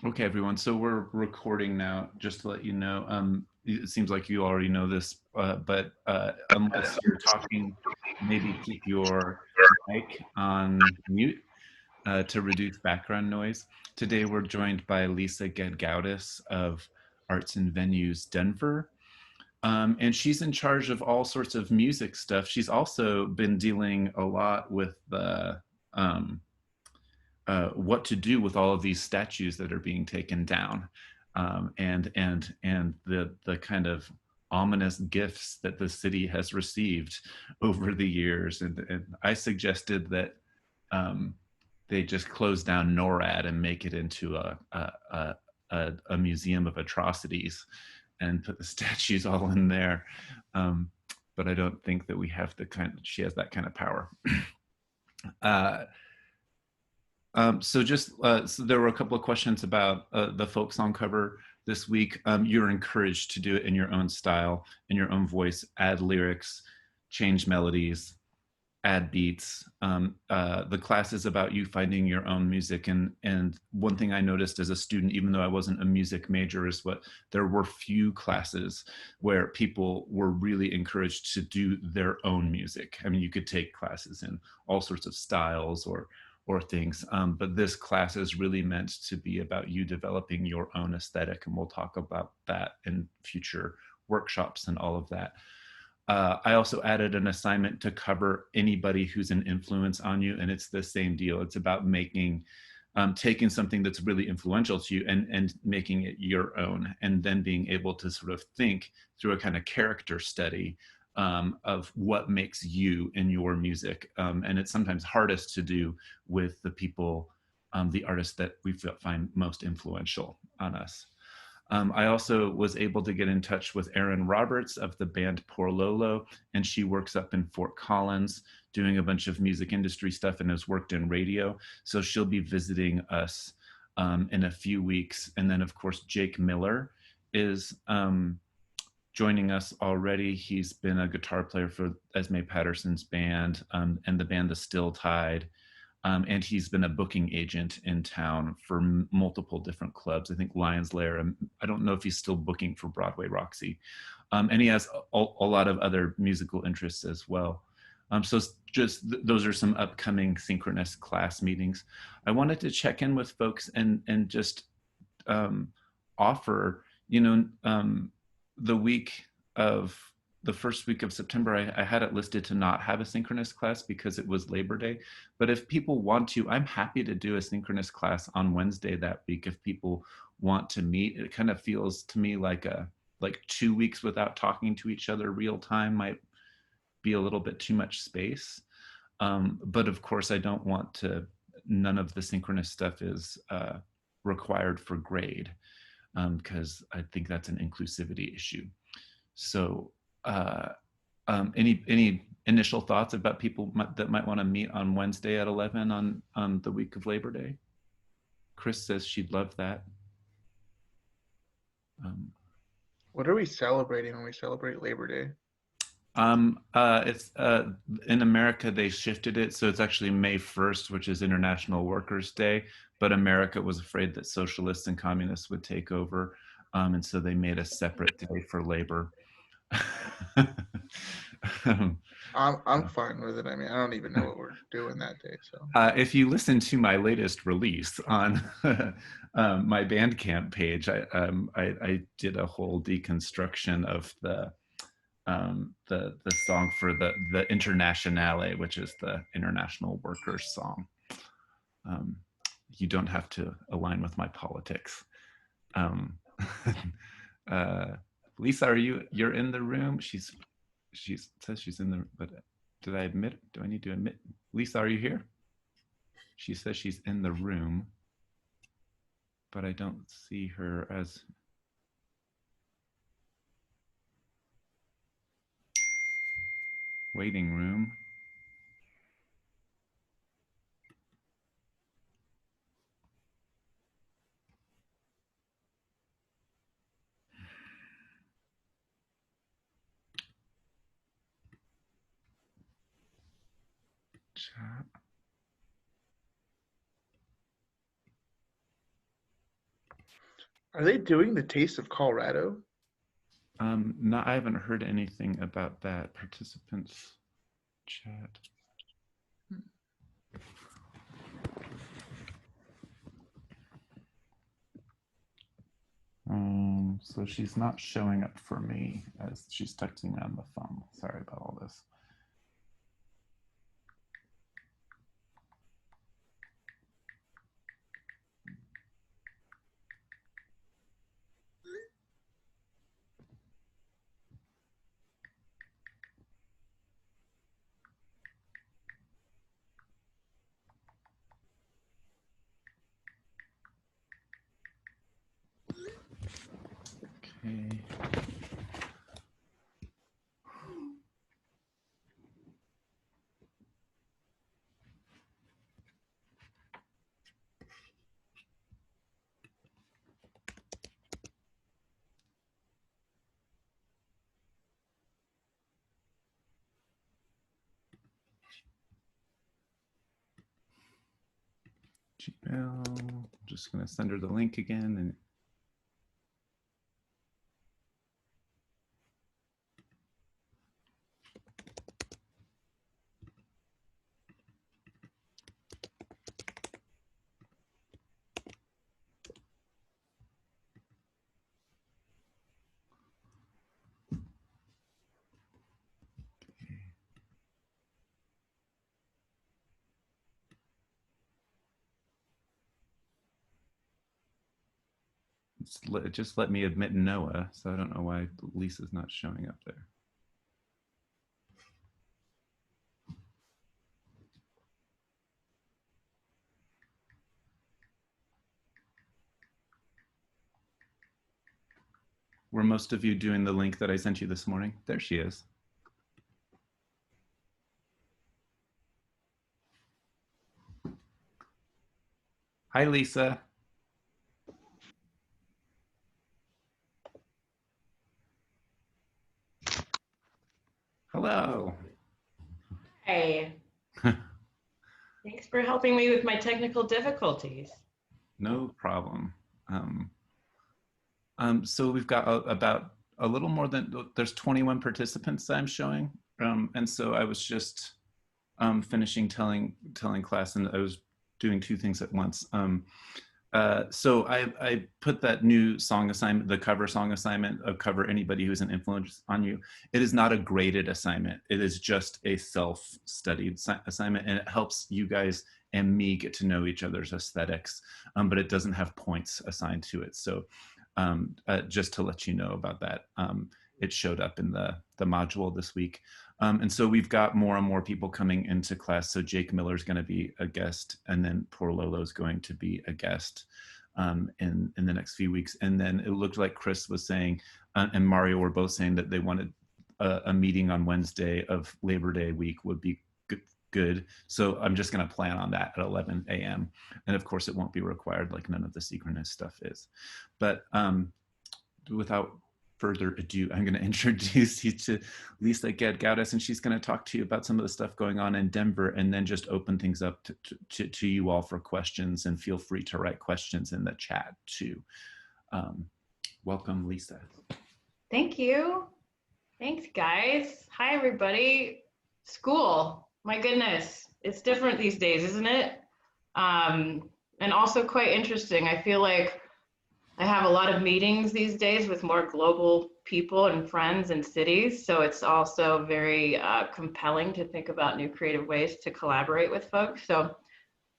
Okay, everyone. So we're recording now, just to let you know. It seems like you already know this, but unless you're talking, maybe keep your mic on mute to reduce background noise. Today we're joined by Lisa Gedgaudas of Arts and Venues Denver. And she's in charge of all sorts of music stuff. She's also been dealing a lot with the um, what to do with all of these statues that are being taken down, and the kind of ominous gifts that the city has received over the years. And I suggested that um, they just close down NORAD and make it into a museum of atrocities and put the statues all in there. Um, but I don't think that we have the kind. She has that kind of power. uh, so there were a couple of questions about the folk song cover this week. You're encouraged to do it in your own style, in your own voice, add lyrics, change melodies, add beats. The class is about you finding your own music. And one thing I noticed as a student, even though I wasn't a music major, is what there were few classes where people were really encouraged to do their own music. I mean, you could take classes in all sorts of styles or things, but this class is really meant to be about you developing your own aesthetic, and we'll talk about that in future workshops and all of that. I also added an assignment to cover anybody who's an influence on you, and it's the same deal. It's about making, taking something that's really influential to you and making it your own, and then being able to sort of think through a kind of character study of what makes you in your music. And it's sometimes hardest to do with the people, the artists that we find most influential on us. I also was able to get in touch with Erin Roberts of the band Poor Lolo, and she works up in Fort Collins doing a bunch of music industry stuff and has worked in radio. So she'll be visiting us in a few weeks. And then, of course, Jake Miller is joining us already. He's been a guitar player for Esme Patterson's band and the band The Still Tide. And he's been a booking agent in town for multiple different clubs. I think Lions Lair. I don't know if he's still booking for Broadway Roxy. And he has a lot of other musical interests as well. So just those are some upcoming Synchronous class meetings. I wanted to check in with folks and just um, offer, the week of the first week of September, I had it listed to not have a synchronous class because it was Labor Day. But if people want to, I'm happy to do a synchronous class on Wednesday that week if people want to meet. It kind of feels to me like 2 weeks without talking to each other real time might be a little bit too much space. But of course, I don't want to. None of the synchronous stuff is required for grade because I think that's an inclusivity issue. So, uh, any initial thoughts about people that might want to meet on Wednesday at 11 on the week of Labor Day? Chris says she'd love that. Um, What are we celebrating when we celebrate Labor Day? it's in America they shifted it, so it's actually May 1st, which is International Workers' Day. But America was afraid that socialists and communists would take over, and so they made a separate day for labor. um, I'm fine with it. I mean, I don't even know what we're doing that day. So, if you listen to my latest release on my Bandcamp page, I did a whole deconstruction of the song for the Internationale, which is the International Workers song. Um, you don't have to align with my politics. Um, uh, Lisa, you're in the room? She says she's in the, but did I admit? Do I need to admit? Lisa, are you here? She says she's in the room, but I don't see her as waiting room. Chat. Are they doing the Taste of Colorado? No, I haven't heard anything about that. Participants chat. So she's not showing up for me as she's texting me on the phone. Sorry about all this. Okay. Gmail. I'm just going to send her the link again. And just let me admit Noah. So I don't know why Lisa's not showing up there. Were most of you doing the link that I sent you this morning? There she is. Hi, Lisa. Hello. Hey, thanks for helping me with my technical difficulties. No problem. So we've got about a little more than, there's 21 participants I'm showing. And so I was just finishing telling class, and I was doing two things at once. So I put that new song assignment, the cover song assignment of cover anybody who's an influence on you. It is not a graded assignment. It is just a self-studied assignment, and it helps you guys and me get to know each other's aesthetics, but it doesn't have points assigned to it. So just to let you know about that, it showed up in the module this week. And so we've got more and more people coming into class. So Jake Miller's going to be a guest, and then Poor Lolo's going to be a guest in the next few weeks. And then it looked like Chris was saying, and Mario were both saying that they wanted a meeting on Wednesday of Labor Day week would be good. So I'm just going to plan on that at 11 a.m. And of course, it won't be required, like none of the Synchronous stuff is. But without further ado, I'm going to introduce you to Lisa Gedgaudas, and she's going to talk to you about some of the stuff going on in Denver, and then just open things up to you all for questions, and feel free to write questions in the chat too. Welcome, Lisa. Thank you. Thanks, guys. Hi, everybody. School, my goodness, it's different these days, isn't it? And also quite interesting. I feel like I have a lot of meetings these days with more global people and friends and cities. So it's also very compelling to think about new creative ways to collaborate with folks. So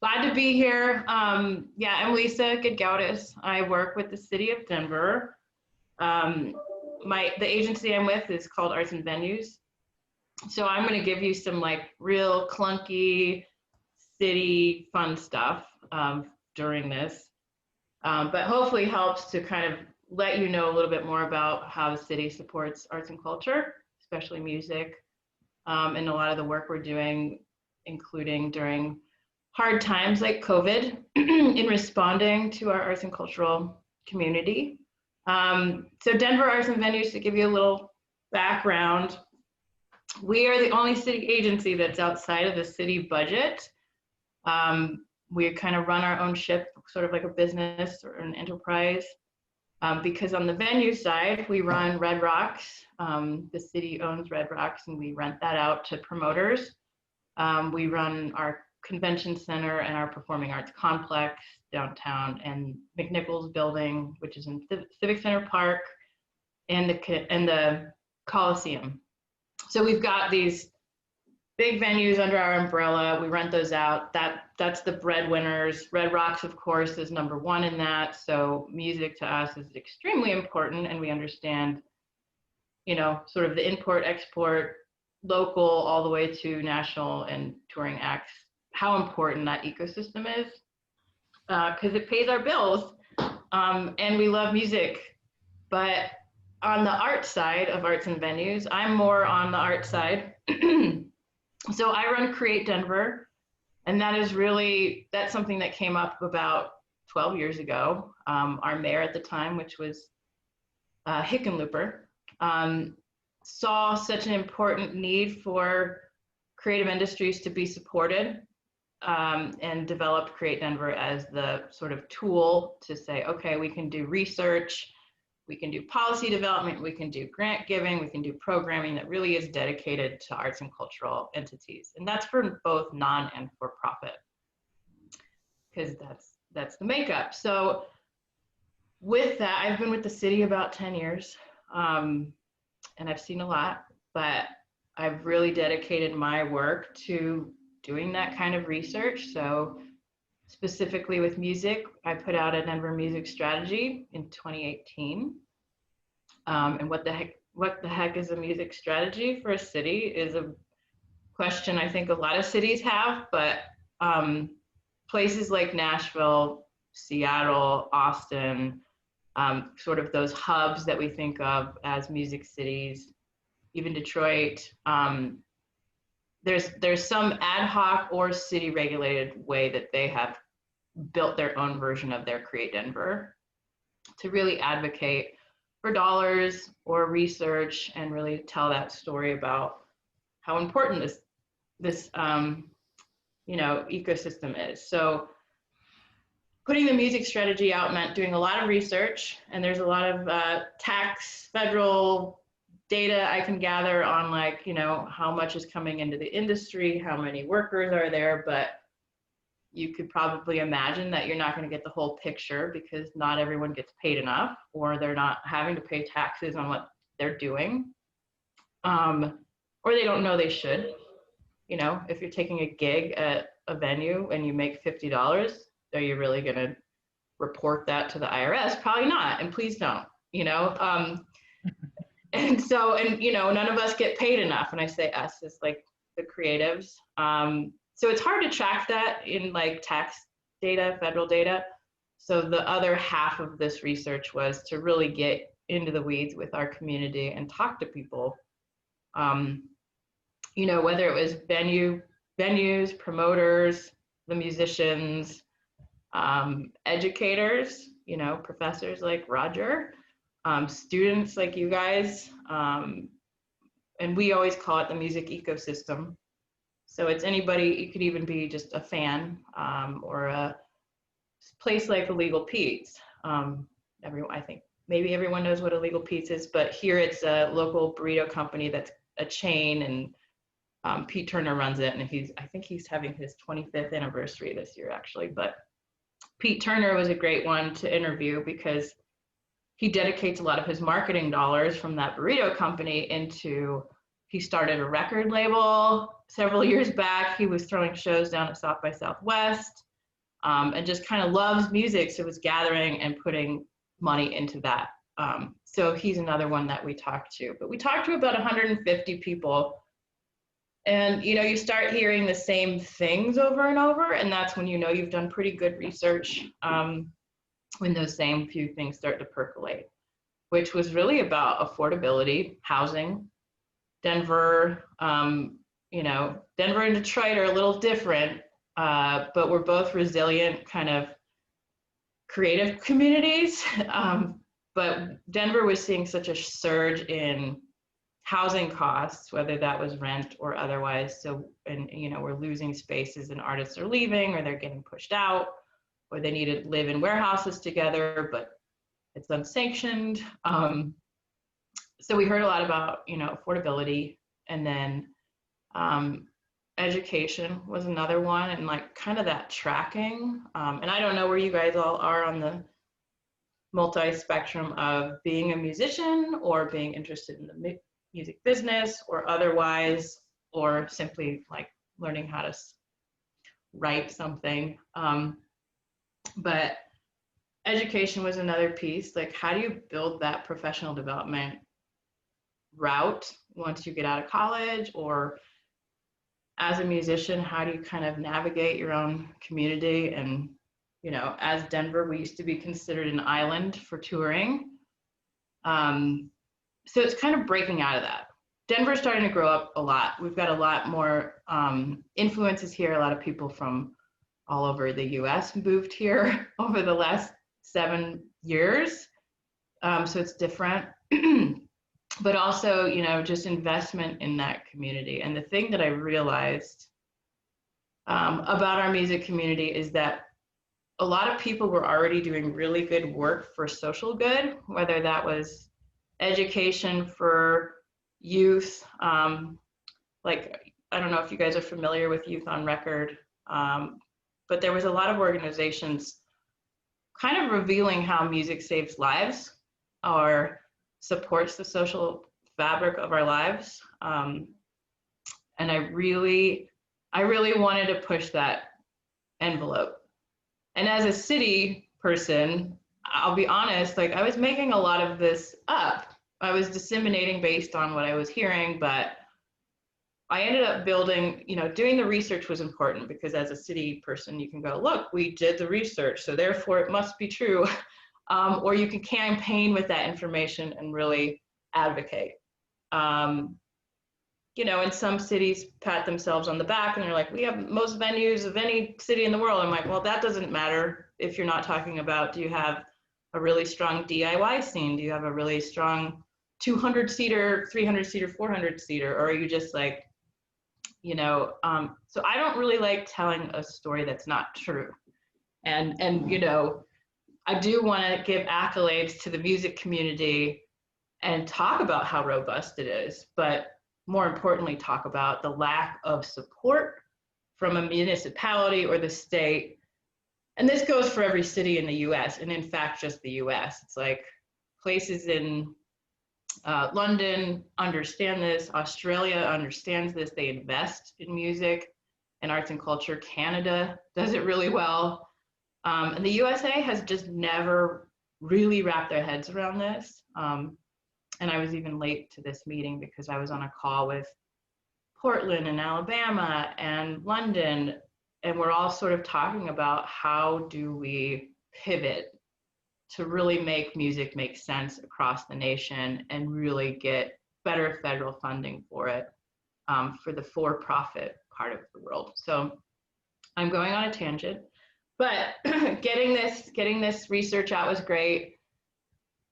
glad to be here. Yeah, I'm Lisa Gedgaudas. I work with the city of Denver. The agency I'm with is called Arts and Venues. So I'm going to give you some like real clunky city fun stuff during this. But hopefully helps to kind of let you know a little bit more about how the city supports arts and culture, especially music, and a lot of the work we're doing, including during hard times like COVID, in responding to our arts and cultural community. So Denver Arts and Venues, to give you a little background, we are the only city agency that's outside of the city budget. We kind of run our own ship, sort of like a business or an enterprise. Because on the venue side, we run Red Rocks. The city owns Red Rocks, and we rent that out to promoters. We run our convention center and our performing arts complex downtown, and McNichols building, which is in Civic Center Park, and the Coliseum. So we've got these big venues under our umbrella. We rent those out. That's the breadwinners. Red Rocks, of course, is number one in that. So music to us is extremely important, and we understand, you know, sort of the import, export, local, all the way to national and touring acts, how important that ecosystem is, because it pays our bills, and we love music. But on the art side of arts and venues, I'm more on the art side. So I run Create Denver, and that's something that came up about 12 years ago. Our mayor at the time, which was Hickenlooper, saw such an important need for creative industries to be supported, and developed Create Denver as the sort of tool to say, okay, we can do research, we can do policy development, we can do grant giving, we can do programming that really is dedicated to arts and cultural entities. And that's for both non and for profit, because that's the makeup. So with that, I've been with the city about 10 years, and I've seen a lot, but I've really dedicated my work to doing that kind of research. So specifically with music, I put out a Denver music strategy in 2018. And what the heck is a music strategy for a city is a question I think a lot of cities have, but places like Nashville, Seattle, Austin, sort of those hubs that we think of as music cities, even Detroit, there's some ad hoc or city regulated way that they have built their own version of their Create Denver to really advocate for dollars or research and really tell that story about how important this you know, ecosystem is. So putting the music strategy out meant doing a lot of research, and there's a lot of tax, federal data I can gather on, like, you know, how much is coming into the industry, how many workers are there, but you could probably imagine that you're not going to get the whole picture because not everyone gets paid enough, or they're not having to pay taxes on what they're doing, or they don't know they should. You know, if you're taking a gig at a venue and you make $50, are you really going to report that to the IRS? Probably not, and please don't, you know. And you know, none of us get paid enough, and I say us as like the creatives. So it's hard to track that in like tax data, federal data. So the other half of this research was to really get into the weeds with our community and talk to people. You know, whether it was venues, promoters, the musicians, educators, you know, professors like Roger, students like you guys, and we always call it the music ecosystem. So it's anybody, it could even be just a fan, or a place like Illegal Pete's. I think maybe everyone knows what Illegal Pete's is, but here it's a local burrito company that's a chain, and Pete Turner runs it, and I think he's having his 25th anniversary this year, actually. But Pete Turner was a great one to interview because he dedicates a lot of his marketing dollars from that burrito company into, he started a record label several years back. He was throwing shows down at South by Southwest, and just kind of loves music. So was gathering and putting money into that. So he's another one that we talked to, but we talked to about 150 people. And, you know, you start hearing the same things over and over, and that's when you know you've done pretty good research, when those same few things start to percolate, which was really about affordability, housing. Denver, you know, Denver and Detroit are a little different, but we're both resilient kind of creative communities. But Denver was seeing such a surge in housing costs, whether that was rent or otherwise. So, and you know, we're losing spaces and artists are leaving, or they're getting pushed out, or they need to live in warehouses together, but it's unsanctioned. So we heard a lot about, you know, affordability, and then education was another one, and like kind of that tracking. And I don't know where you guys all are on the multi-spectrum of being a musician or being interested in the music business or otherwise, or simply like learning how to write something. But education was another piece. Like, how do you build that professional development route once you get out of college, or as a musician, how do you kind of navigate your own community? And, you know, as Denver, we used to be considered an island for touring. So it's kind of breaking out of that. Denver's starting to grow up a lot. We've got a lot more influences here. A lot of people from all over the US moved here over the last 7 years. So it's different. But also, you know, just investment in that community. And the thing that I realized about our music community is that a lot of people were already doing really good work for social good, whether that was education for youth. Like, I don't know if you guys are familiar with Youth on Record, but there was a lot of organizations kind of revealing how music saves lives or supports the social fabric of our lives. And I really wanted to push that envelope. And as a city person, I'll be honest, like I was making a lot of this up. I was disseminating based on what I was hearing, but I ended up building, you know, doing the research was important, because as a city person, you can go, look, we did the research, so therefore it must be true. Or you can campaign with that information and really advocate. You know, and some cities pat themselves on the back and they're like, we have most venues of any city in the world. I'm like, well, that doesn't matter if you're not talking about, do you have a really strong DIY scene? Do you have a really strong 200-seater, 300-seater, 400-seater? Or are you just like, you know, so I don't really like telling a story that's not true. And you know, I do want to give accolades to the music community and talk about how robust it is, but more importantly, talk about the lack of support from a municipality or the state. And this goes for every city in the US, and in fact, just the US. It's like places in London understand this, Australia understands this, they invest in music and arts and culture. Canada does it really well. And the USA has just never really wrapped their heads around this. And I was even late to this meeting because I was on a call with Portland and Alabama and London, and we're all sort of talking about how do we pivot to really make music make sense across the nation and really get better federal funding for it, for the for-profit part of the world. So I'm going on a tangent, but getting this research out was great.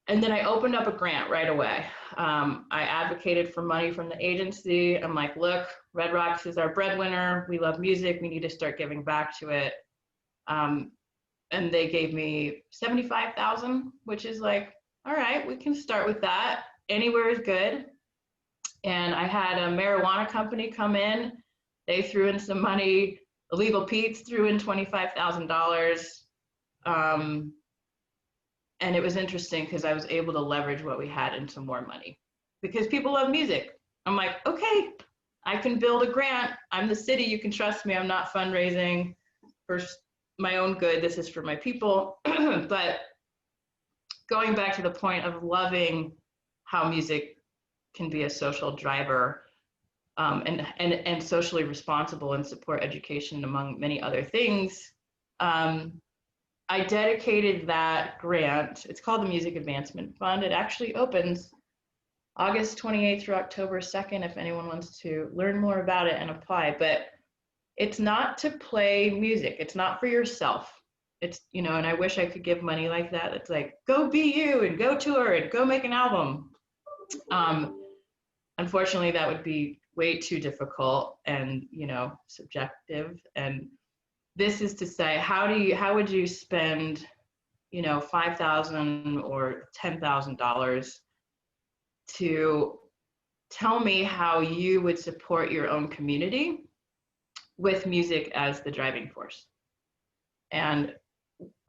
And then I opened up a grant right away. I advocated for money from the agency. I'm like, look, Red Rocks is our breadwinner. We love music. We need to start giving back to it. And they gave me $75,000, which is like, all right, we can start with that. Anywhere is good. And I had a marijuana company come in. They threw in some money. Illegal Pete's threw in $25,000. And it was interesting because I was able to leverage what we had into more money because people love music. I'm like, okay, I can build a grant. I'm the city. You can trust me. I'm not fundraising for my own good. This is for my people. But going back to the point of loving how music can be a social driver, and socially responsible and support education among many other things, I dedicated that grant. It's called the Music Advancement Fund. It actually opens August 28th through October 2nd if anyone wants to learn more about it and apply. But it's not to play music. It's not for yourself. It's, you know, and I wish I could give money like that. It's like, go be you and go tour and go make an album. Unfortunately, that would be way too difficult and, you know, subjective. And this is to say, how would you spend you know, $5,000 or $10,000 to tell me how you would support your own community with music as the driving force. And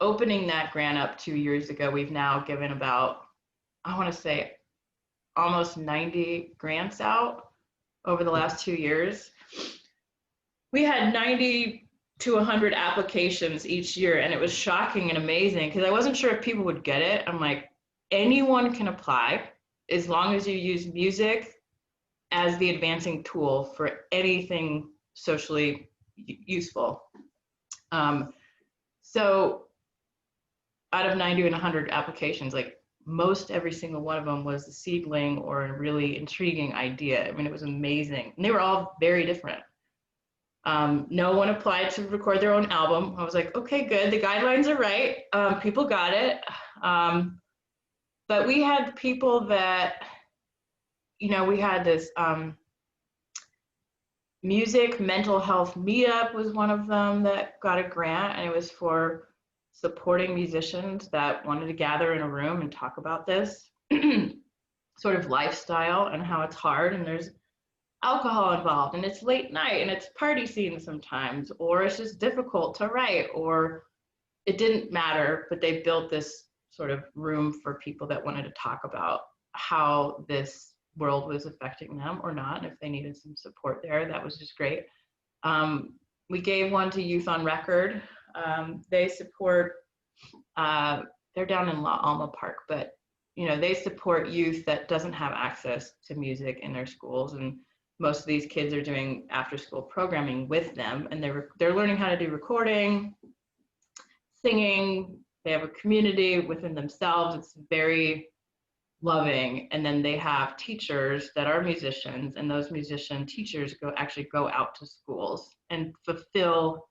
opening that grant up 2 years ago, we've now given about, I want to say, almost 90 grants out over the last 2 years. We had 90 to 100 applications each year, and it was shocking and amazing because I wasn't sure if people would get it. I'm like, anyone can apply as long as you use music as the advancing tool for anything socially useful. So out of 90 and 100 applications, like most every single one of them was a seedling or a really intriguing idea. I mean, it was amazing. And they were all very different. No one applied to record their own album. I was like, okay, good. The guidelines are right. People got it. But we had people that, you know, we had this music mental health meetup was one of them that got a grant, and it was for supporting musicians that wanted to gather in a room and talk about this sort of lifestyle and how it's hard, and there's alcohol involved, and it's late night, and it's party scene sometimes, or it's just difficult to write, or it didn't matter, but they built this sort of room for people that wanted to talk about how this world was affecting them or not, and if they needed some support there. That was just great. We gave one to Youth on Record. They support, they're down in La Alma Park, but you know, they support youth that doesn't have access to music in their schools, and most of these kids are doing after school programming with them, and they're learning how to do recording, singing. They have a community within themselves. It's very loving. And then they have teachers that are musicians, and those musician teachers actually go out to schools and fulfill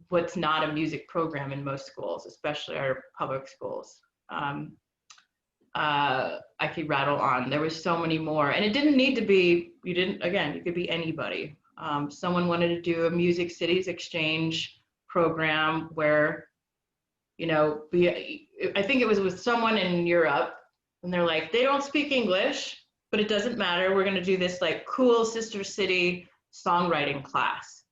what's not a music program in most schools, especially our public schools. I could rattle on. There was so many more, and it didn't need to be, you could be anybody. Someone wanted to do a Music Cities exchange program where, you know, I think it was with someone in Europe, and they're like, they don't speak English, but it doesn't matter. We're going to do this like cool sister city songwriting class,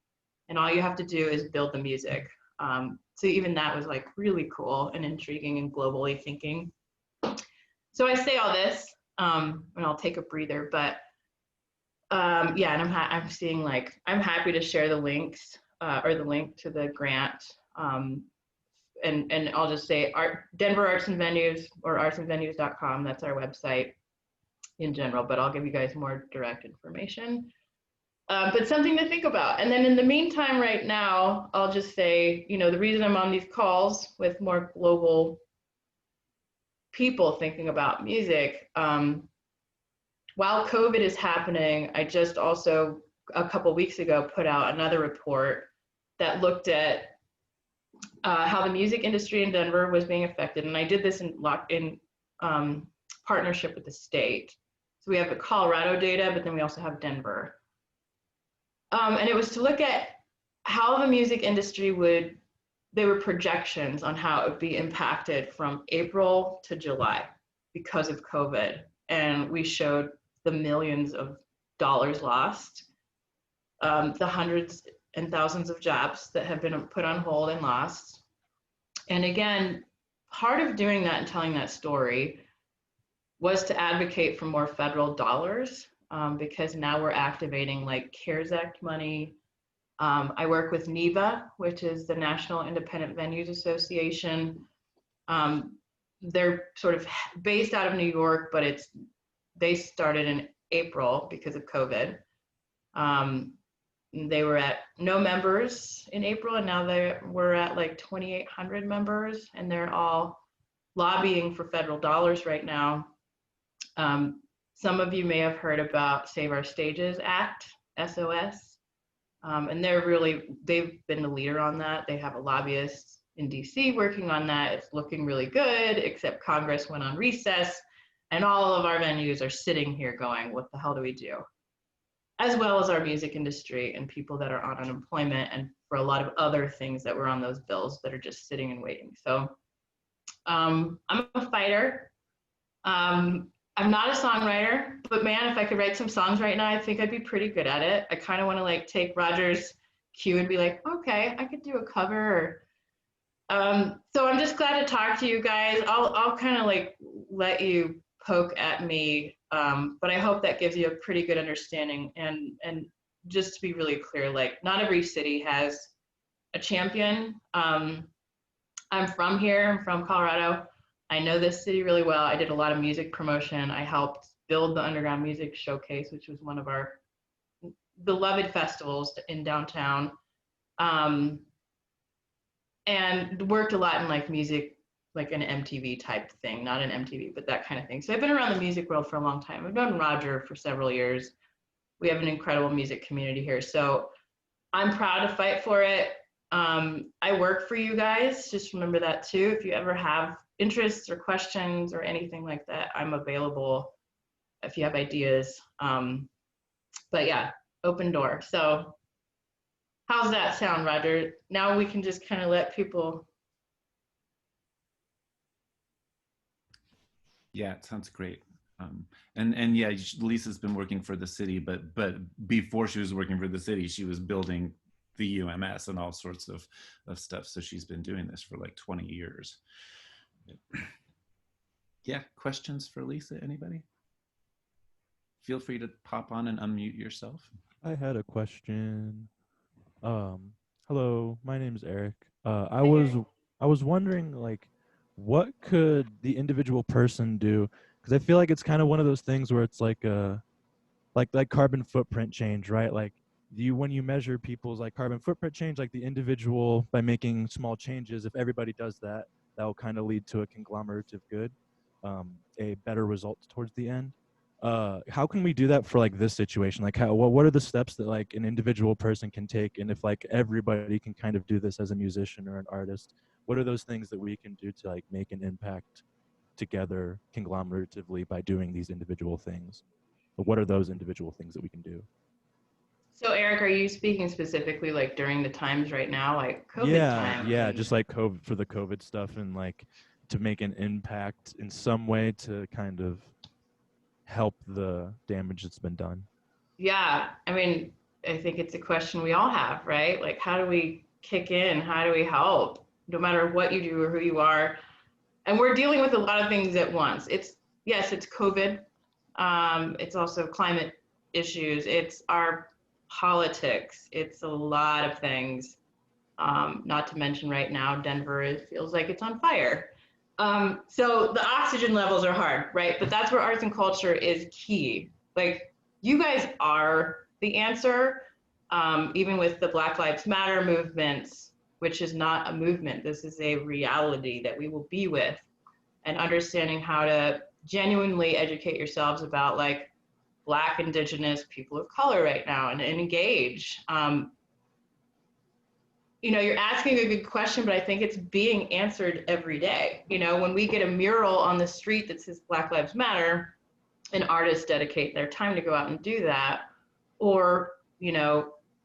and all you have to do is build the music. So even that was like really cool and intriguing and globally thinking. So I say all this, and I'll take a breather, but yeah, and I'm seeing, like, I'm happy to share the links or the link to the grant. And I'll just say Denver Arts and Venues, or artsandvenues.com. That's our website in general, but I'll give you guys more direct information. But something to think about. And then in the meantime, right now, I'll just say, you know, the reason I'm on these calls with more global people thinking about music, while COVID is happening, I just also a couple weeks ago put out another report that looked at how the music industry in Denver was being affected. And I did this in partnership with the state. So we have the Colorado data, but then we also have Denver. And it was to look at how the music industry there were projections on how it would be impacted from April to July because of COVID. And we showed the millions of dollars lost, the hundreds and thousands of jobs that have been put on hold and lost. And again, part of doing that and telling that story was to advocate for more federal dollars, because now we're activating like CARES Act money. I work with NEVA, which is the National Independent Venues Association. They're sort of based out of New York, but they started in April because of COVID. They were at no members in April, and now we're at like 2,800 members, and they're all lobbying for federal dollars right now. Some of you may have heard about Save Our Stages Act, SOS, and they've been the leader on that. They have a lobbyist in DC working on that. It's looking really good, except Congress went on recess, and all of our venues are sitting here going, what the hell do we do? as well as our music industry and people that are on unemployment, and for a lot of other things that were on those bills that are just sitting and waiting. So I'm a fighter. I'm not a songwriter, but man, if I could write some songs right now, I think I'd be pretty good at it. I kind of want to like take Roger's cue and be like, okay, I could do a cover. So I'm just glad to talk to you guys. I'll kind of like let you poke at me, but I hope that gives you a pretty good understanding. And just to be really clear, like not every city has a champion. I'm from here. I'm from Colorado. I know this city really well. I did a lot of music promotion. I helped build the Underground Music Showcase, which was one of our beloved festivals in downtown. And worked a lot in like music, like an MTV type thing, not an MTV, but that kind of thing. So I've been around the music world for a long time. I've known Roger for several years. We have an incredible music community here. So I'm proud to fight for it. I work for you guys. Just remember that too. If you ever have interests or questions or anything like that, I'm available if you have ideas. But yeah, open door. So how's that sound, Roger? Now we can just kind of let people. Yeah, it sounds great. And yeah, Lisa's been working for the city, but before she was working for the city, she was building the UMS and all sorts of stuff. So she's been doing this for like 20 years. Yeah, questions for Lisa, anybody? Feel free to pop on and unmute yourself. I had a question. Hello, my name is Eric. I was wondering like what could the individual person do? Because I feel like it's kind of one of those things where it's like like carbon footprint change, right? Like when you measure people's like carbon footprint change, like the individual by making small changes, if everybody does that, that will kind of lead to a conglomerative good, a better result towards the end. How can we do that for like this situation? Like what are the steps that like an individual person can take? And if like everybody can kind of do this as a musician or an artist, what are those things that we can do to like make an impact together conglomeratively by doing these individual things? But what are those individual things that we can do? So Eric, are you speaking specifically like during the times right now, like COVID times? Yeah, just like COVID for the COVID stuff and like to make an impact in some way to kind of help the damage that's been done. Yeah, I mean, I think it's a question we all have, right? Like, how do we kick in? How do we help? No matter what you do or who you are. And we're dealing with a lot of things at once. Yes, it's COVID. It's also climate issues. It's our politics. It's a lot of things. Not to mention right now, Denver feels like it's on fire. So the oxygen levels are hard, right? But that's where arts and culture is key. Like, you guys are the answer, even with the Black Lives Matter movements, which is not a movement. This is a reality that we will be with, and understanding how to genuinely educate yourselves about like Black, Indigenous, people of color right now, and engage. You're asking a good question, but I think it's being answered every day. When we get a mural on the street that says Black Lives Matter, and artists dedicate their time to go out and do that, or,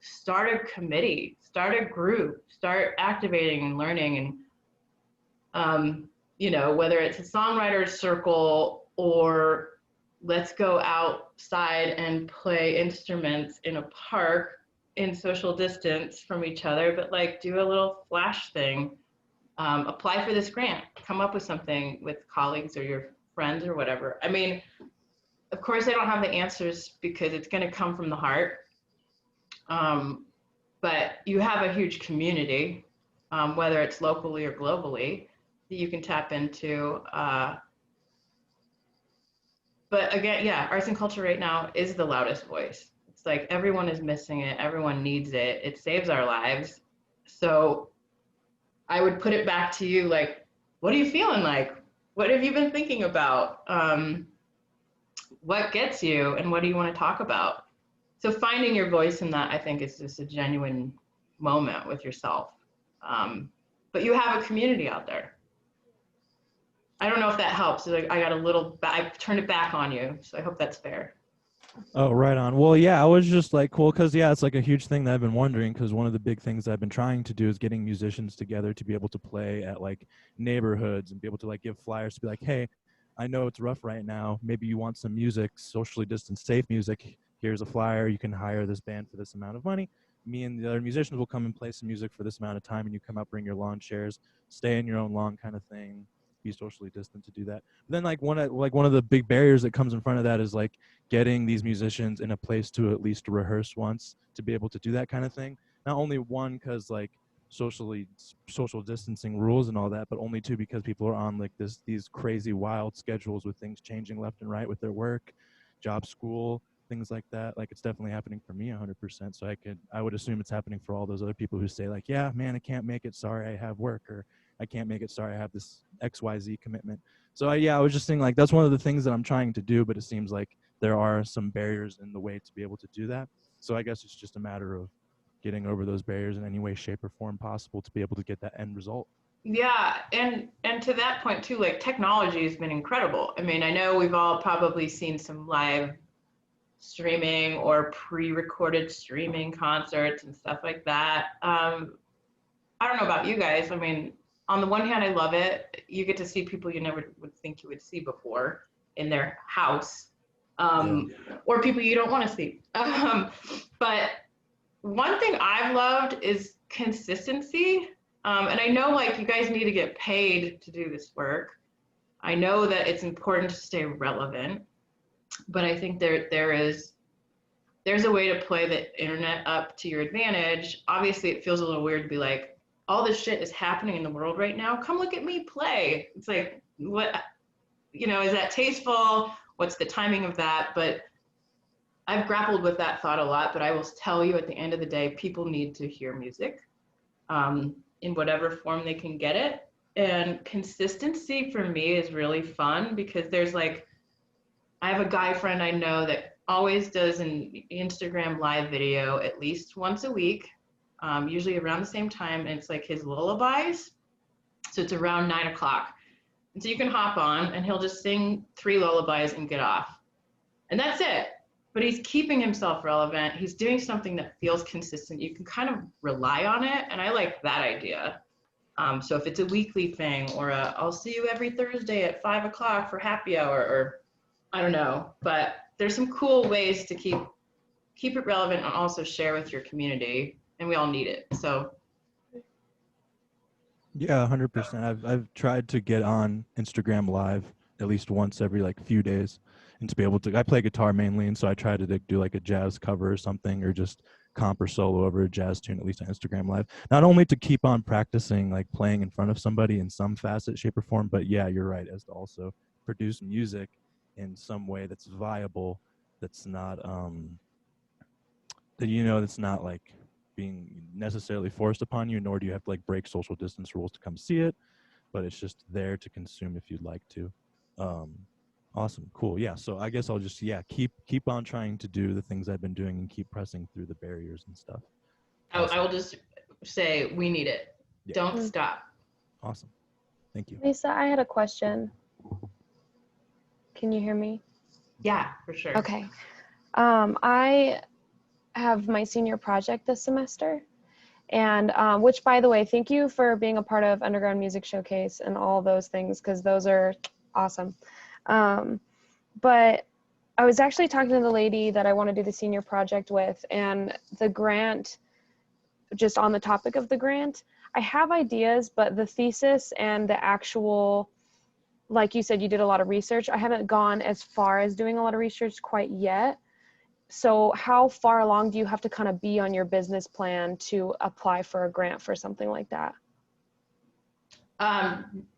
start a committee, start a group, start activating and learning. And, whether it's a songwriter's circle or let's go outside and play instruments in a park in social distance from each other, but like do a little flash thing, apply for this grant, come up with something with colleagues or your friends or whatever. I mean, of course I don't have the answers because it's going to come from the heart. But you have a huge community, whether it's locally or globally, that you can tap into. But again, yeah, arts and culture right now is the loudest voice. It's like everyone is missing it. Everyone needs it. It saves our lives. So I would put it back to you, like, what are you feeling like? What have you been thinking about? What gets you and what do you want to talk about? So finding your voice in that, I think, is just a genuine moment with yourself. But you have a community out there. I don't know if that helps. Like, I got a little, I turned it back on you, so I hope that's fair. Oh, right on. Well, yeah, I was just like, cool, because yeah, it's like a huge thing that I've been wondering. Because one of the big things I've been trying to do is getting musicians together to be able to play at like neighborhoods and be able to like give flyers to be like, hey, I know it's rough right now. Maybe you want some music, socially distanced, safe music. Here's a flyer. You can hire this band for this amount of money. Me and the other musicians will come and play some music for this amount of time, and you come up, bring your lawn chairs, stay in your own lawn, kind of thing. Be socially distant to do that. But then one of the big barriers that comes in front of that is like getting these musicians in a place to at least rehearse once to be able to do that kind of thing. Not only one, because like social distancing rules and all that, but only two, because people are on like these crazy wild schedules with things changing left and right with their work, job, school, things like that. Like it's definitely happening for me 100%. So I would assume it's happening for all those other people who say like, yeah, man, I can't make it. Sorry, I have work, or I can't make it. Sorry, I have this XYZ commitment. So I was just thinking like that's one of the things that I'm trying to do, but it seems like there are some barriers in the way to be able to do that. So I guess it's just a matter of getting over those barriers in any way, shape, or form possible to be able to get that end result. Yeah, and to that point too, like technology has been incredible. I mean, I know we've all probably seen some live streaming or pre-recorded streaming concerts and stuff like that. I don't know about you guys. I mean, on the one hand, I love it. You get to see people you never would think you would see before in their house, or people you don't want to see. But one thing I've loved is consistency. And I know like you guys need to get paid to do this work. I know that it's important to stay relevant, but I think there's a way to play the internet up to your advantage. Obviously, it feels a little weird to be like, all this shit is happening in the world right now. Come look at me play. It's like, what, is that tasteful? What's the timing of that? But I've grappled with that thought a lot, but I will tell you at the end of the day, people need to hear music in whatever form they can get it. And consistency for me is really fun because there's like, I have a guy friend I know that always does an Instagram live video at least once a week, usually around the same time. And it's like his lullabies. So it's around 9 o'clock. And so you can hop on and he'll just sing 3 lullabies and get off. And that's it. But he's keeping himself relevant. He's doing something that feels consistent. You can kind of rely on it. And I like that idea. So if it's a weekly thing or I'll see you every Thursday at 5 o'clock for happy hour, or I don't know, but there's some cool ways to keep it relevant and also share with your community, and we all need it. So Yeah, 100%. I've tried to get on Instagram Live at least once every like few days, and to be able to. I play guitar mainly, and so I try to do like a jazz cover or something, or just comp or solo over a jazz tune at least on Instagram Live. Not only to keep on practicing like playing in front of somebody in some facet, shape, or form, but yeah, you're right, as to also produce music in some way that's viable, that's not that's not like being necessarily forced upon you, nor do you have to like break social distance rules to come see it, but it's just there to consume if you'd like to. um Awesome, cool. Yeah, so I guess I'll just keep on trying to do the things I've been doing and keep pressing through the barriers and stuff. I will just say we need it. Yeah. Don't stop. Awesome, thank you. Lisa, I had a question. Can you hear me? Yeah, for sure. Okay. I have my senior project this semester, and which, by the way, thank you for being a part of Underground Music Showcase and all those things, because those are awesome. But I was actually talking to the lady that I want to do the senior project with, and the grant, just on the topic of the grant, I have ideas, but the thesis and the actual, like you said, you did a lot of research. I haven't gone as far as doing a lot of research quite yet. So how far along do you have to kind of be on your business plan to apply for a grant for something like that?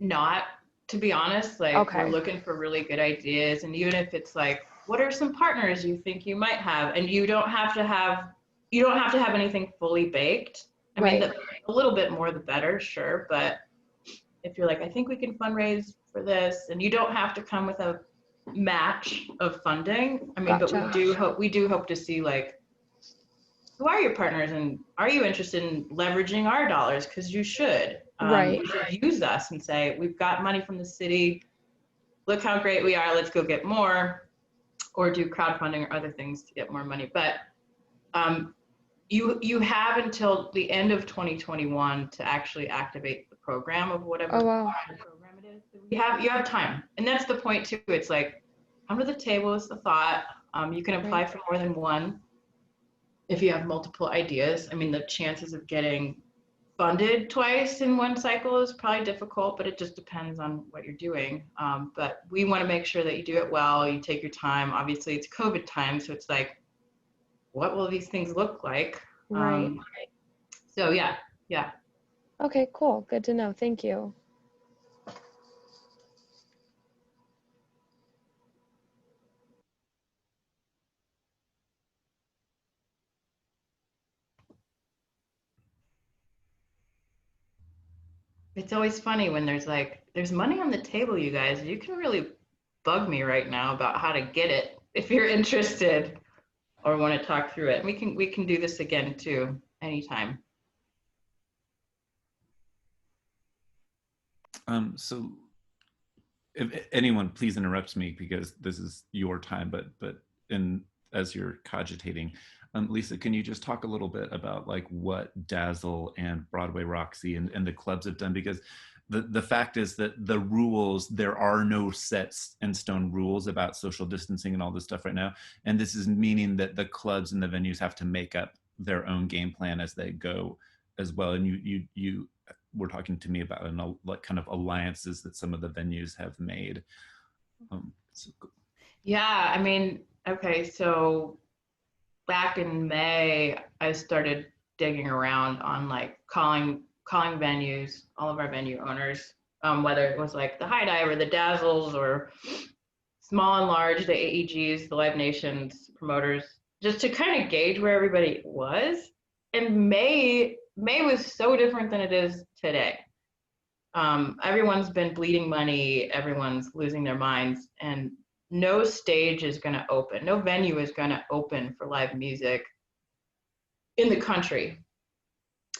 Not, to be honest, like Okay. we're looking for really good ideas. And even if it's like, what are some partners you think you might have? And you don't have to have anything fully baked. I mean, a little bit more the better, sure. But if you're like, I think we can fundraise for this, and you don't have to come with a match of funding. I mean, Gotcha. but we do hope to see like, who are your partners, and are you interested in leveraging our dollars? Because you should. Right. You should use us and say, we've got money from the city. Look how great we are. Let's go get more. or do crowdfunding or other things to get more money. But you have until the end of 2021 to actually activate the program of whatever Oh, wow. program it is. You have time, and that's the point too. It's like come to the table is the thought. You can apply for more than one if you have multiple ideas. I mean, the chances of getting funded twice in one cycle is probably difficult, but it just depends on what you're doing. But we want to make sure that you do it well, you take your time. Obviously, it's COVID time, so it's like, what will these things look like? Right. So yeah. Okay, cool. Good to know. Thank you. It's always funny when there's money on the table, you guys. You can really bug me right now about how to get it if you're interested or want to talk through it. We can do this again too, anytime. So if anyone please interrupt me because this is your time, but as you're cogitating, Lisa, can you just talk a little bit about like what Dazzle and Broadway Roxy and the clubs have done? Because the fact is that the rules, there are no set in stone rules about social distancing and all this stuff right now. And this is meaning that the clubs and the venues have to make up their own game plan as they go as well. And you were talking to me about like kind of alliances that some of the venues have made. Yeah, I mean, okay, so back in May, I started digging around on like calling venues, all of our venue owners, whether it was like the High Dive or the Dazzles or small and large, the AEGs, the Live Nations, promoters, just to kind of gauge where everybody was. And May was so different than it is today. Everyone's been bleeding money, everyone's losing their minds, and no stage is going to open, no venue is going to open for live music in the country.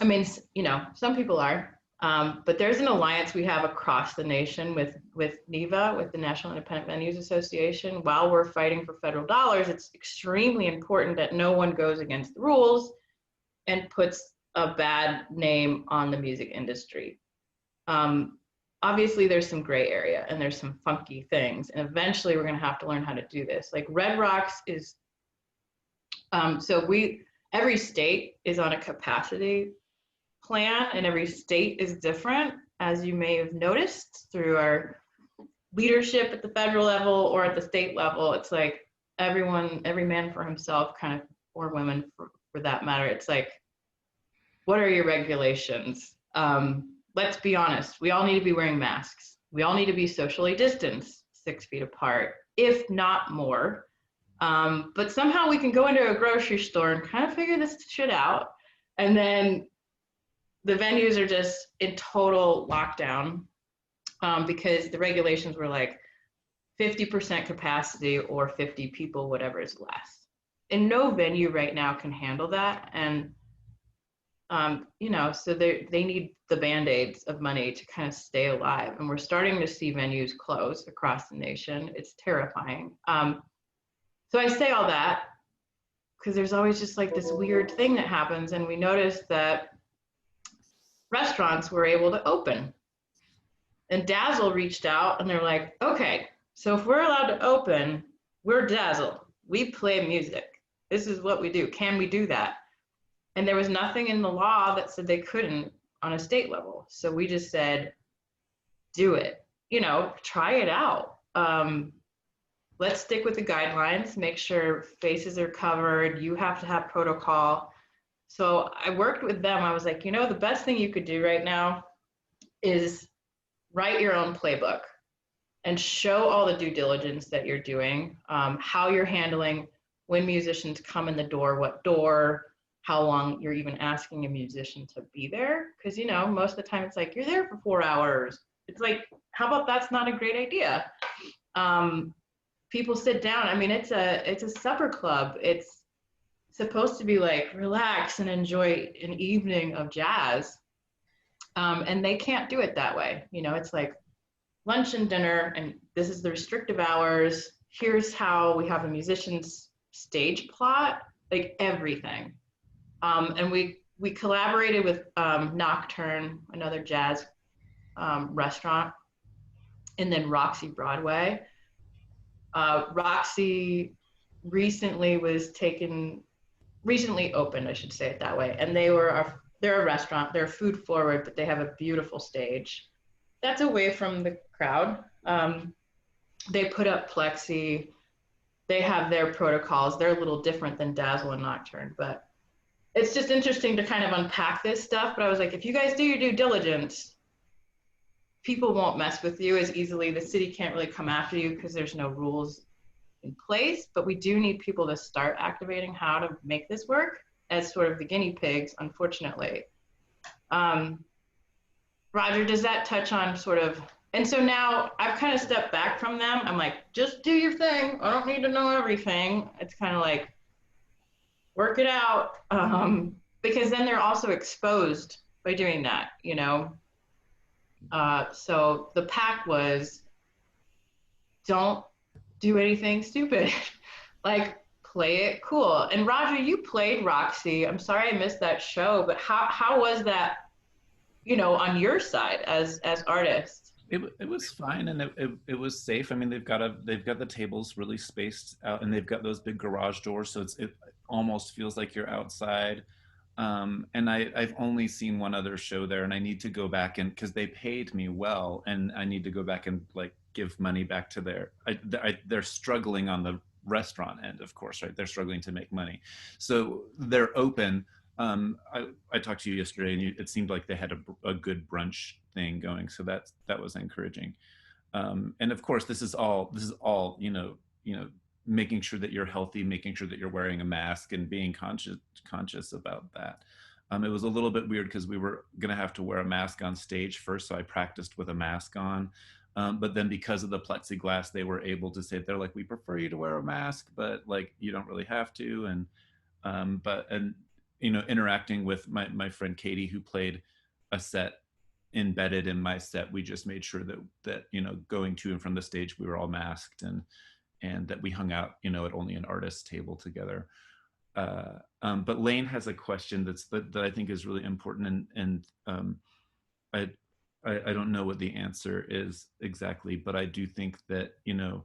I mean, you know, some people are, but there's an alliance we have across the nation with NIVA, with the National Independent Venues Association. While we're fighting for federal dollars, it's extremely important that no one goes against the rules and puts a bad name on the music industry. Obviously there's some gray area and there's some funky things, and eventually we're going to have to learn how to do this. Like Red Rocks is, every state is on a capacity plan, and every state is different, as you may have noticed through our leadership at the federal level or at the state level. It's like every man for himself, kind of, or women for that matter. It's like, what are your regulations? Let's be honest, we all need to be wearing masks. We all need to be socially distanced, 6 feet apart, if not more. But somehow we can go into a grocery store and kind of figure this shit out. And then the venues are just in total lockdown because the regulations were like 50% capacity or 50 people, whatever is less. And no venue right now can handle that. And you know, so they need the Band-Aids of money to kind of stay alive. And we're starting to see venues close across the nation. It's terrifying. So I say all that because there's always just like this weird thing that happens. And we noticed that restaurants were able to open. And Dazzle reached out and they're like, okay, so if we're allowed to open, we're Dazzle. We play music. This is what we do. Can we do that? And there was nothing in the law that said they couldn't on a state level. So we just said, do it, you know, try it out. Let's stick with the guidelines, make sure faces are covered. You have to have protocol. So I worked with them. I was like, you know, the best thing you could do right now is write your own playbook and show all the due diligence that you're doing, how you're handling when musicians come in the door, what door, how long you're even asking a musician to be there. Because, you know, most of the time it's like, you're there for 4 hours. It's like, how about that's not a great idea? People sit down. I mean, it's a supper club. It's supposed to be like, relax and enjoy an evening of jazz. And they can't do it that way. You know, it's like lunch and dinner, and this is the restrictive hours. here's how we have a musician's stage plot, like everything. And we collaborated with Nocturne, another jazz restaurant, and then Roxy Broadway. Roxy recently opened, I should say it that way, and they're a restaurant. They're food forward, but they have a beautiful stage that's away from the crowd. They put up plexi. They have their protocols. They're a little different than Dazzle and Nocturne, but it's just interesting to kind of unpack this stuff. But I was like, if you guys do your due diligence, people won't mess with you as easily. The city can't really come after you because there's no rules in place, but we do need people to start activating how to make this work as sort of the guinea pigs, unfortunately. Roger, does that touch on sort of, and so now I've kind of stepped back from them. I'm like, just do your thing. I don't need to know everything. It's kind of like, work it out. Because then they're also exposed by doing that, you know? So the pact was, don't do anything stupid. Like, play it cool. And Roger, you played Roxy. I'm sorry I missed that show, but how was that, you know, on your side as artists? It was fine, and it was safe. I mean, they've got the tables really spaced out, and they've got those big garage doors, so it almost feels like you're outside. And I've only seen one other show there, and I need to go back, and because they paid me well, and I need to go back and like give money back to they're struggling on the restaurant end, of course, right? They're struggling to make money, so they're open. I talked to you yesterday, and it seemed like they had a good brunch thing going, so that was encouraging. And of course, this is all you know, making sure that you're healthy, making sure that you're wearing a mask, and being conscious about that. It was a little bit weird because we were going to have to wear a mask on stage first, so I practiced with a mask on. But then because of the plexiglass, they were able to say, they're like, we prefer you to wear a mask, but like you don't really have to. And you know, interacting with my friend Katie, who played a set embedded in my set, we just made sure that you know, going to and from the stage, we were all masked, and that we hung out, you know, at only an artist table together. But Lane has a question that I think is really important, and I don't know what the answer is exactly, but I do think that, you know,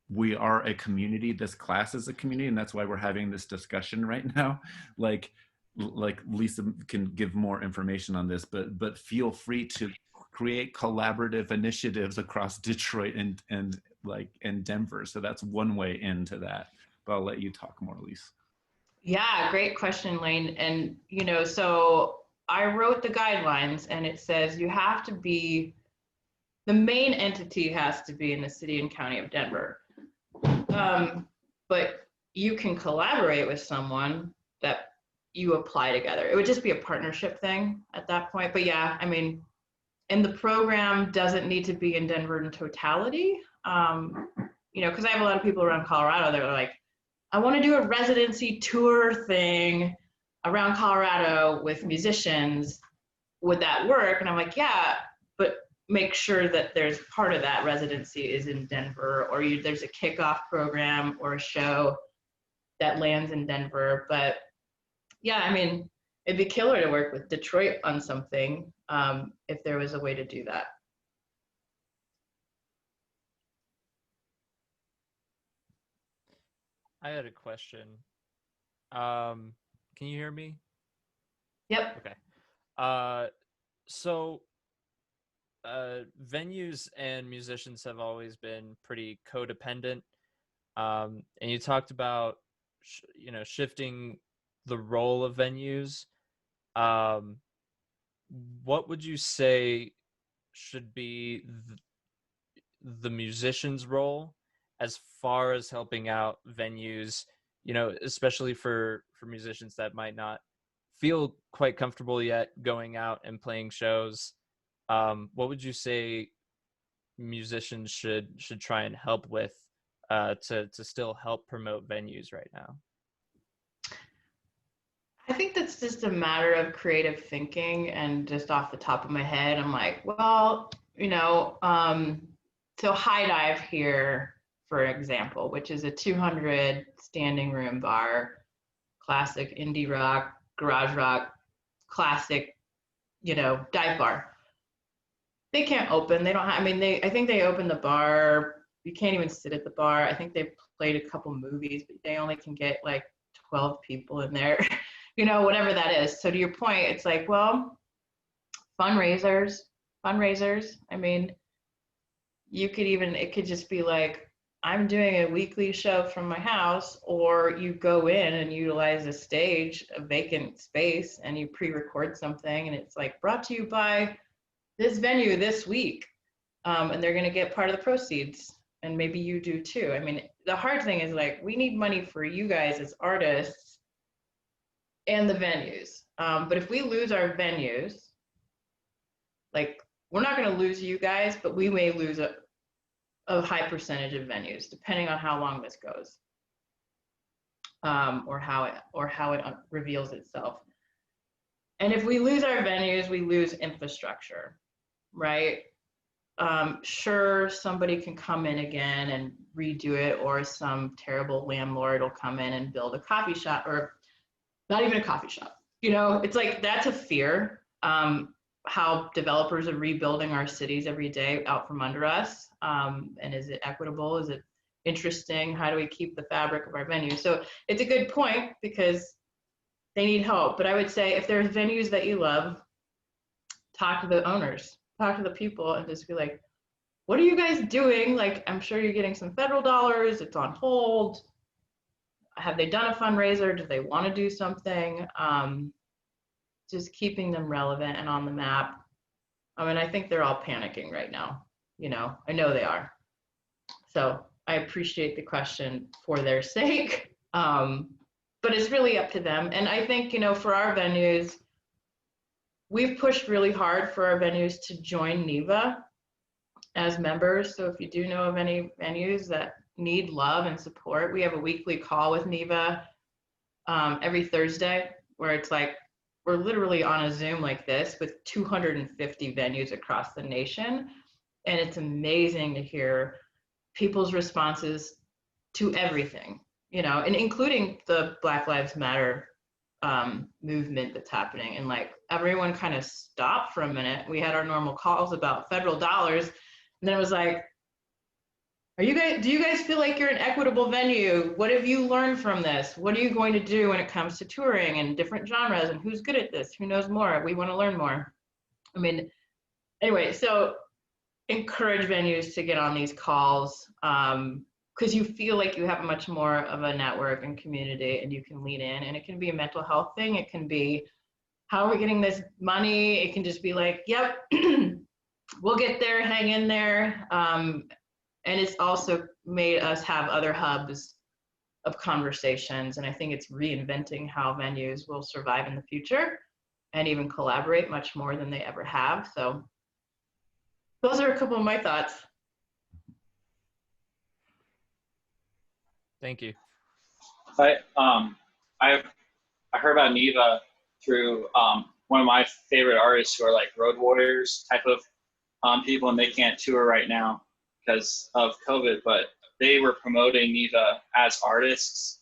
we are a community. This class is a community, and that's why we're having this discussion right now. Like Lisa can give more information on this, but feel free to create collaborative initiatives across Detroit and Denver. So that's one way into that. But I'll let you talk more, Lisa. Yeah, great question, Lane. And, you know, so I wrote the guidelines, and it says you have to be, the main entity has to be in the city and county of Denver. But you can collaborate with someone that you apply together. It would just be a partnership thing at that point. But yeah, I mean, and the program doesn't need to be in Denver in totality. You know, because I have a lot of people around Colorado that are like, I want to do a residency tour thing around Colorado with musicians. Would that work? And I'm like, yeah, but make sure that there's part of that residency is in Denver, or there's a kickoff program or a show that lands in Denver. But yeah, I mean, it'd be killer to work with Detroit on something if there was a way to do that. I had a question. Can you hear me? Yep. Okay. So venues and musicians have always been pretty codependent. And you talked about, you know, shifting the role of venues. What would you say should be the musician's role as far as helping out venues, you know, especially for musicians that might not feel quite comfortable yet going out and playing shows? What would you say musicians should try and help with to still help promote venues right now? I think that's just a matter of creative thinking, and just off the top of my head, I'm like, well, you know, so High Dive here for example, which is a 200 standing room bar, classic indie rock, garage rock, classic, dive bar. They can't open. They don't have, I think they opened the bar. You can't even sit at the bar. I think they played a couple movies, but they only can get like 12 people in there, whatever that is. So to your point, it's like, well, fundraisers. It could just be like, I'm doing a weekly show from my house, or you go in and utilize a stage, a vacant space, and you pre-record something, and it's like brought to you by this venue this week, and they're going to get part of the proceeds, and maybe you do too. The hard thing is, like, we need money for you guys as artists and the venues, but if we lose our venues, like, we're not going to lose you guys, but we may lose a high percentage of venues, depending on how long this goes, or how it reveals itself. And if we lose our venues, we lose infrastructure, right? Sure, somebody can come in again and redo it, or some terrible landlord will come in and build a coffee shop, or not even a coffee shop. It's like, that's a fear. How developers are rebuilding our cities every day out from under us. And is it equitable? Is it interesting? How do we keep the fabric of our venue? So it's a good point, because they need help. But I would say, if there's venues that you love, talk to the owners, talk to the people, and just be like, what are you guys doing? Like, I'm sure you're getting some federal dollars. It's on hold. Have they done a fundraiser? Do they want to do something? Just keeping them relevant and on the map. I think they're all panicking right now. I know they are. So I appreciate the question for their sake. But it's really up to them. And I think, for our venues, we've pushed really hard for our venues to join NEVA as members. So if you do know of any venues that need love and support, we have a weekly call with NEVA every Thursday, where it's like, we're literally on a Zoom like this with 250 venues across the nation. And it's amazing to hear people's responses to everything, and including the Black Lives Matter movement that's happening. And like, everyone kind of stopped for a minute. We had our normal calls about federal dollars. And then it was like, do you guys feel like you're an equitable venue? What have you learned from this? What are you going to do when it comes to touring and different genres, and who's good at this? Who knows more? We want to learn more. Anyway, so encourage venues to get on these calls, because you feel like you have much more of a network and community, and you can lean in. And it can be a mental health thing. It can be, how are we getting this money? It can just be like, yep, we'll get there, hang in there. And it's also made us have other hubs of conversations. And I think it's reinventing how venues will survive in the future and even collaborate much more than they ever have. So those are a couple of my thoughts. Thank you. I heard about NEVA through one of my favorite artists, who are like road warriors type of people, and they can't tour right now because of COVID, but they were promoting NEVA as artists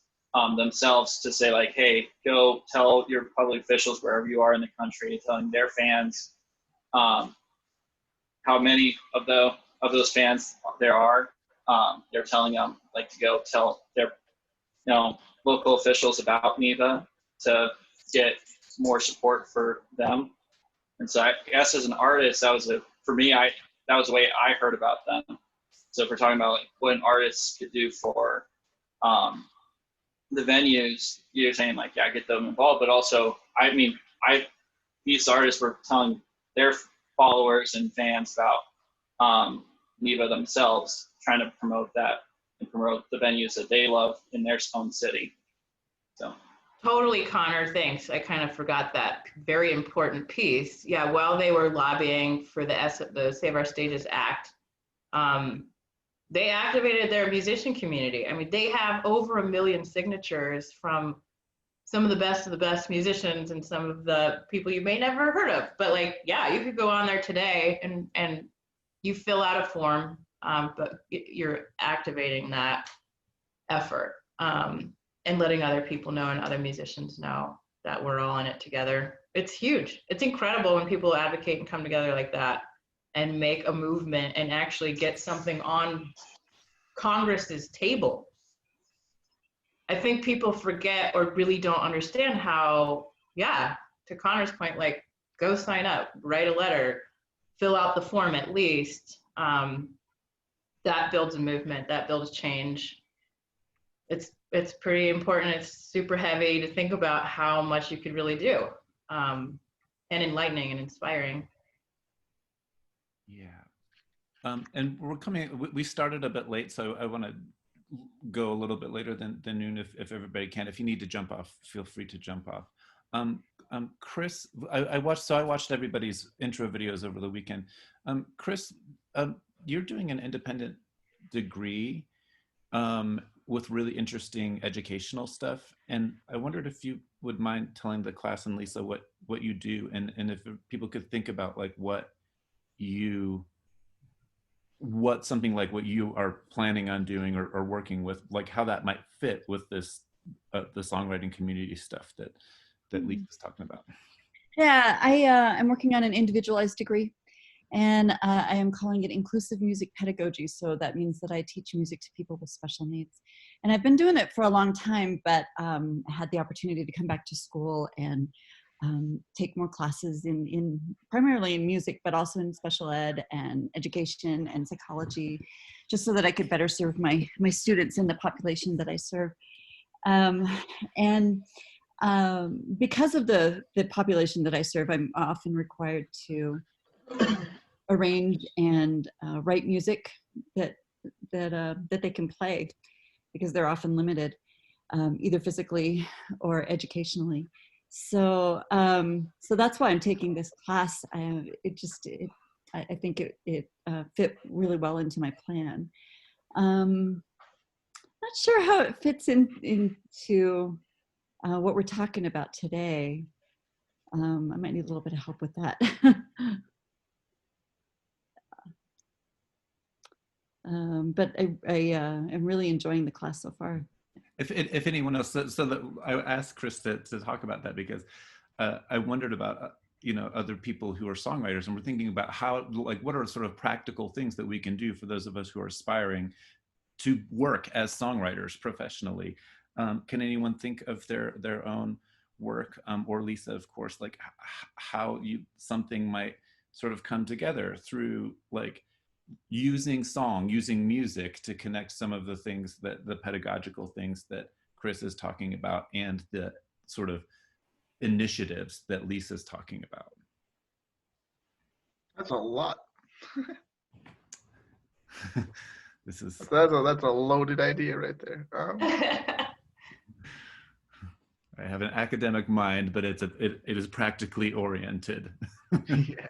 themselves, to say like, hey, go tell your public officials wherever you are in the country, telling their fans how many of those fans there are. They're telling them like to go tell their local officials about NEVA to get more support for them. And so I guess as an artist, that was the way I heard about them. So if we're talking about like what an artist could do for the venues, you're saying like, yeah, get them involved, but also, these artists were telling their followers and fans about NEVA themselves, trying to promote that and promote the venues that they love in their own city. So. Totally, Connor, thanks. I kind of forgot that very important piece. Yeah, while they were lobbying for the Save Our Stages Act, they activated their musician community. They have over 1 million signatures from some of the best musicians and some of the people you may never heard of. But like, yeah, you could go on there today and you fill out a form but you're activating that effort, and letting other people know and other musicians know that we're all in it together. It's huge. It's incredible when people advocate and come together like that and make a movement and actually get something on Congress's table. I think people forget or really don't understand how, yeah, to Connor's point, like, go sign up, write a letter, fill out the form at least. That builds a movement, that builds change. It's pretty important. It's super heavy to think about how much you could really do, and enlightening and inspiring. Yeah. And we're we started a bit late, so I want to go a little bit later than noon if everybody can. If you need to jump off, feel free to jump off. Chris, I watched everybody's intro videos over the weekend. Chris, you're doing an independent degree with really interesting educational stuff, and I wondered if you would mind telling the class and Lisa what you do, and if people could think about like something like what you are planning on doing or working with, like how that might fit with this the songwriting community stuff that Lisa's talking about. Yeah, I'm working on an individualized degree, and I am calling it inclusive music pedagogy. So that means that I teach music to people with special needs. And I've been doing it for a long time, but I had the opportunity to come back to school and take more classes in primarily in music, but also in special ed and education and psychology, just so that I could better serve my students and the population that I serve. Because of the population that I serve, I'm often required to arrange and write music that they can play, because they're often limited, either physically or educationally. So that's why I'm taking this class. I think it fit really well into my plan. Not sure how it fits into what we're talking about today. I might need a little bit of help with that. But I am really enjoying the class so far. If anyone else, so that I asked Chris to talk about that, because I wondered about other people who are songwriters, and we're thinking about how, like, what are sort of practical things that we can do for those of us who are aspiring to work as songwriters professionally. Can anyone think of their own work, or Lisa, of course, like how something might sort of come together through like using music to connect some of the things, the pedagogical things that Chris is talking about, and the sort of initiatives that Lisa's talking about? That's a lot. That's a loaded idea right there. I have an academic mind, but it is practically oriented. Yeah.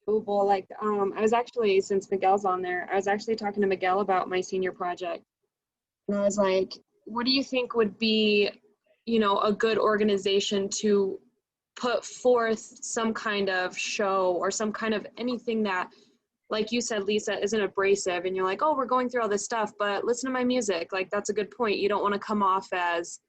Doable. Like, I was actually, since Miguel's on there, I was actually talking to Miguel about my senior project. And I was like, what do you think would be, a good organization to put forth some kind of show or some kind of anything that, like you said, Lisa, isn't abrasive, and you're like, oh, we're going through all this stuff, but listen to my music. Like, that's a good point. You don't want to come off as,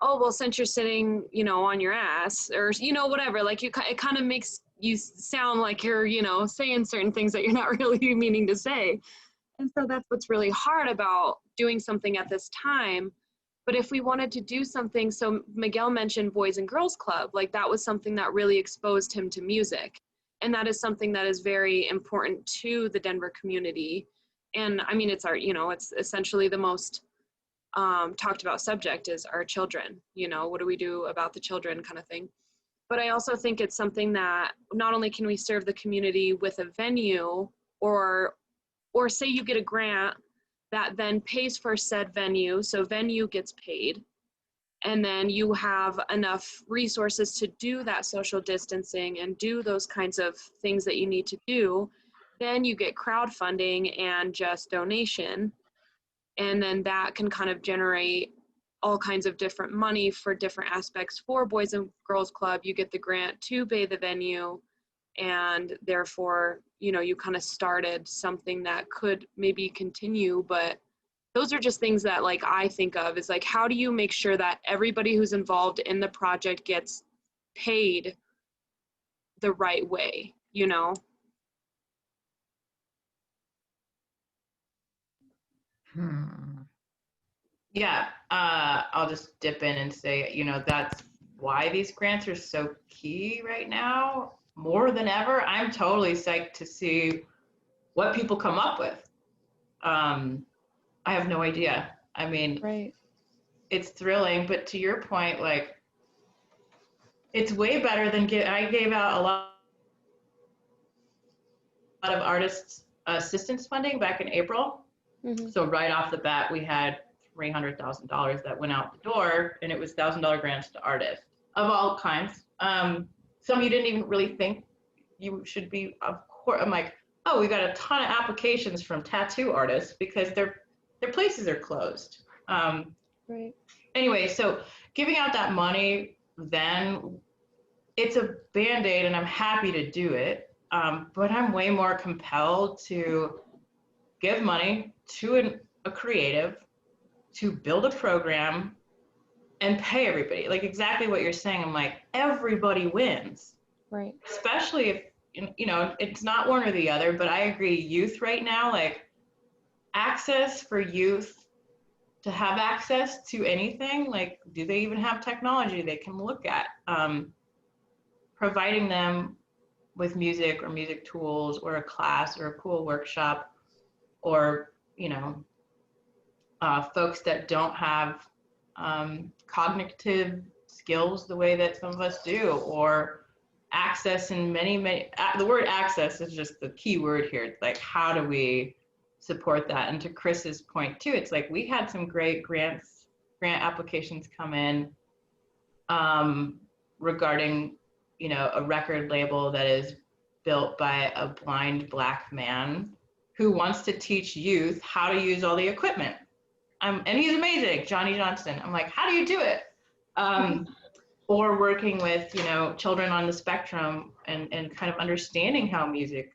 oh, well, since you're sitting, on your ass, or, whatever. Like, it kind of makes you sound like you're, saying certain things that you're not really meaning to say. And so that's what's really hard about doing something at this time. But if we wanted to do something, so Miguel mentioned Boys and Girls Club, like that was something that really exposed him to music. And that is something that is very important to the Denver community. And I mean, it's our, it's essentially the most talked about subject is our children, what do we do about the children kind of thing. But I also think it's something that not only can we serve the community with a venue, or say you get a grant that then pays for said venue, so venue gets paid, and then you have enough resources to do that social distancing and do those kinds of things that you need to do, then you get crowdfunding and just donation. And then that can kind of generate all kinds of different money for different aspects for Boys and Girls Club. You get the grant to pay the venue, and therefore, you know, you kind of started something that could maybe continue. But those are just things that like I think of is like, how do you make sure that everybody who's involved in the project gets paid the right way, you know? Yeah, I'll just dip in and say, you know, that's why these grants are so key right now, more than ever. I'm totally psyched to see what people come up with. I have no idea. I mean, Right. it's thrilling, but to your point, like, it's way better than I gave out a lot of artists assistance funding back in April. Mm-hmm. So right off the bat, we had $300,000 that went out the door, and it was $1,000 grants to artists of all kinds. Some you didn't even really think you should be. Of course, I'm like, oh, we got a ton of applications from tattoo artists because their places are closed. Right. Anyway, so giving out that money, then it's a Band-Aid, and I'm happy to do it. But I'm way more compelled to give money to a creative to build a program and pay everybody. Like exactly what you're saying. I'm like, everybody wins. Right. Especially if, you know, it's not one or the other, but I agree, youth right now, like access for youth to have access to anything, like do they even have technology they can look at? Providing them with music or music tools or a class or a cool workshop, or, you know, folks that don't have cognitive skills the way that some of us do, or access in many, the word access is just the key word here. Like, how do we support that? And to Chris's point too, it's like we had some great grant applications come in regarding, you know, a record label that is built by a blind Black man who wants to teach youth how to use all the equipment. And he's amazing, Johnny Johnston. I'm like, how do you do it? Or working with, you know, children on the spectrum and kind of understanding how music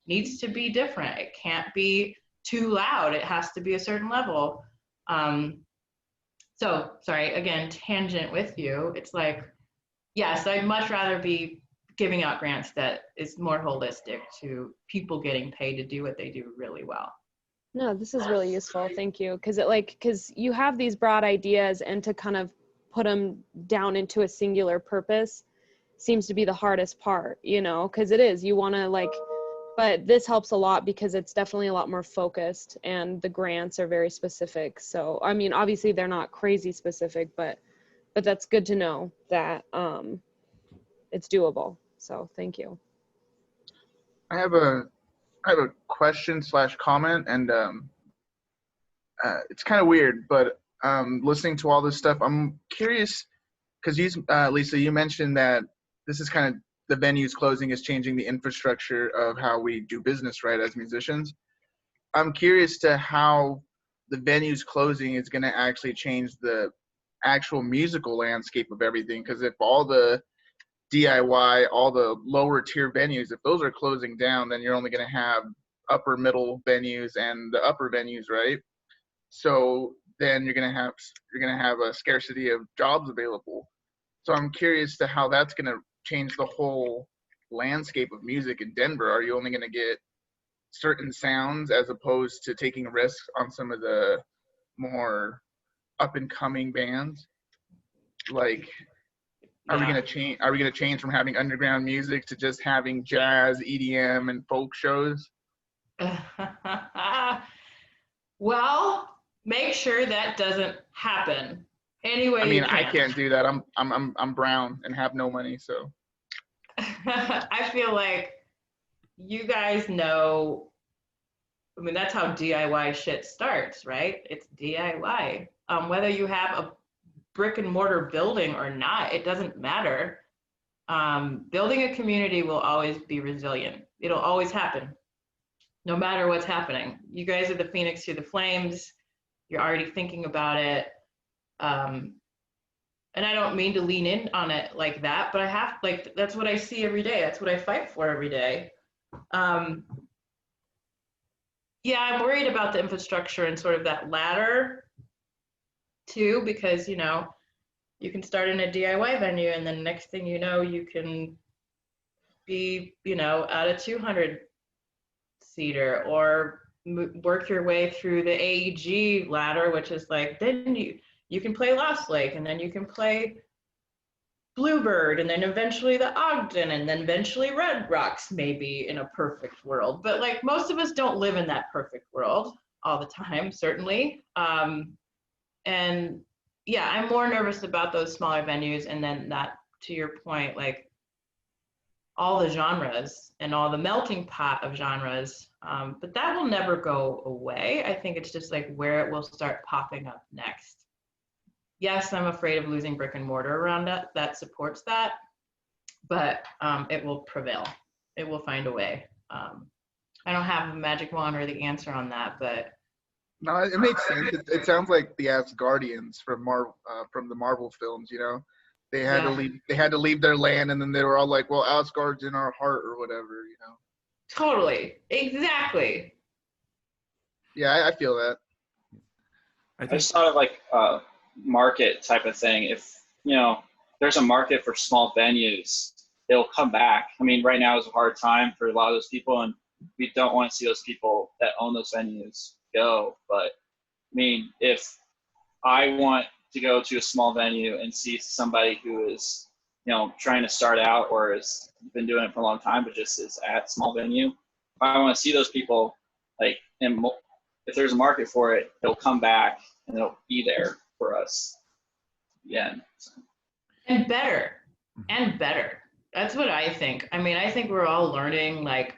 needs to be different. It can't be too loud. It has to be a certain level. So, sorry, again, tangent with you. It's like, yes, I'd much rather be giving out grants that is more holistic to people getting paid to do what they do really well. No, this is really useful. Thank you. Because you have these broad ideas, and to kind of put them down into a singular purpose seems to be the hardest part, you know, because it is, you want to like, but this helps a lot because it's definitely a lot more focused and the grants are very specific. So, I mean, obviously they're not crazy specific, but that's good to know that it's doable. So thank you. I have a question / comment, and it's kind of weird, but listening to all this stuff, I'm curious because Lisa, you mentioned that this is kind of the venues closing is changing the infrastructure of how we do business, right, as musicians. I'm curious to how the venues closing is going to actually change the actual musical landscape of everything, because if all the DIY, all the lower tier venues, if those are closing down, then you're only going to have upper middle venues and the upper venues, right? So then you're going to have a scarcity of jobs available. So I'm curious to how that's going to change the whole landscape of music in Denver. Are you only going to get certain sounds as opposed to taking risks on some of the more up and coming bands? Like, are we going to change from having underground music to just having jazz, EDM, and folk shows? Well, make sure that doesn't happen. Anyway, I mean, you can. I can't do that. I'm brown and have no money, so. I feel like you guys know, I mean, that's how DIY shit starts, right? It's DIY. Whether you have a brick and mortar building or not, it doesn't matter. Building a community will always be resilient. It'll always happen, no matter what's happening. You guys are the phoenix to the flames. You're already thinking about it. And And I don't mean to lean in on it like that, but I have, like, that's what I see every day. That's what I fight for every day. Yeah, I'm worried about the infrastructure and sort of that ladder too, because, you know, you can start in a DIY venue and then next thing you know, you can be, you know, at a 200 seater, or work your way through the AEG ladder, which is like, then you can play Lost Lake, and then you can play Bluebird, and then eventually the Ogden, and then eventually Red Rocks, maybe in a perfect world. But like most of us don't live in that perfect world all the time, certainly. And yeah, I'm more nervous about those smaller venues, and then that, to your point, like all the genres and all the melting pot of genres. But that will never go away. I think it's just like where it will start popping up next. Yes, I'm afraid of losing brick and mortar around that supports that, but it will prevail. It will find a way. I don't have a magic wand or the answer on that, but No, it makes sense. It sounds like the Asgardians from the Marvel films. You know, they had to yeah, leave. They had to leave their land, and then they were all like, "Well, Asgard's in our heart," or whatever. You know. totally, exactly. Yeah, I feel that. I I think just thought of like a market type of thing. If, you know, there's a market for small venues, they'll come back. I mean, right now is a hard time for a lot of those people, and we don't want to see those people that own those venues go. But I mean, if I want to go to a small venue and see somebody who is, you know, trying to start out or has been doing it for a long time, but just is at small venue, if I want to see those people, like, and if there's a market for it, they'll come back and they'll be there for us. Yeah. And better, and better. That's what I think. I mean, I think we're all learning, like,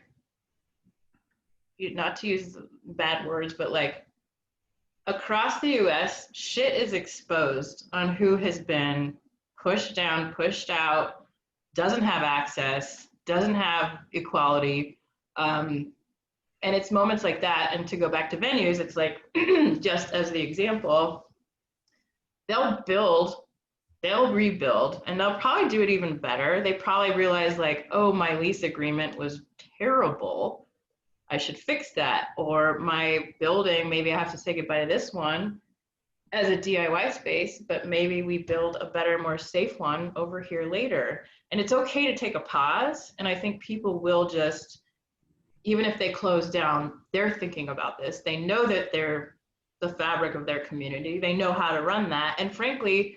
not to use bad words, but like across the US, shit is exposed on who has been pushed down, pushed out, doesn't have access, doesn't have equality. And it's moments like that. And to go back to venues, it's like, just as the example, they'll build, they'll rebuild, and they'll probably do it even better. They probably realize, like, oh, my lease agreement was terrible. I should fix that. Or my building, maybe I have to say goodbye to this one as a DIY space, but maybe we build a better, more safe one over here later. And it's okay to take a pause. And I think people will just, even if they close down, they're thinking about this. They know that they're the fabric of their community. They know how to run that. And frankly,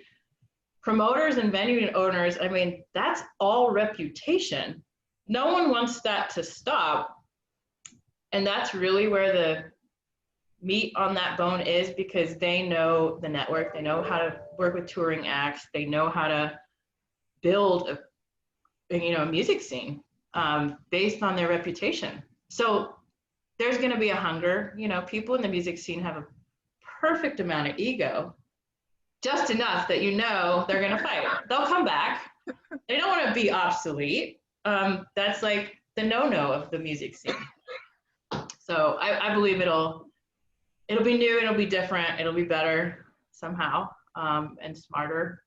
promoters and venue owners, I mean, that's all reputation. No one wants that to stop. And that's really where the meat on that bone is, because they know the network, they know how to work with touring acts, they know how to build a music scene based on their reputation. So there's going to be a hunger. You know, people in the music scene have a perfect amount of ego, just enough that you know they're going to fight. They'll come back. They don't want to be obsolete. That's like the no-no of the music scene. So I believe it'll be new, it'll be different, it'll be better somehow, and smarter.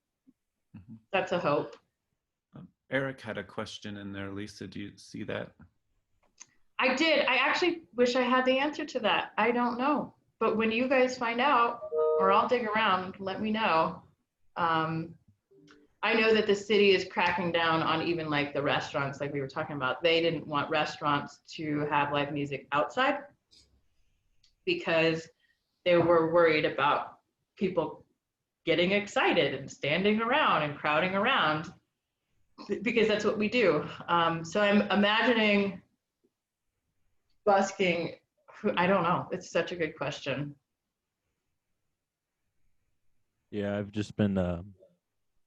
That's a hope. Eric had a question in there. Lisa, do you see that? I did. I actually wish I had the answer to that. I don't know. But when you guys find out, or I'll dig around, let me know. I know that the city is cracking down on even like the restaurants, like we were talking about. They didn't want restaurants to have live music outside because they were worried about people getting excited and standing around and crowding around, because that's what we do. So I'm imagining busking. I don't know. It's such a good question. Yeah, I've just been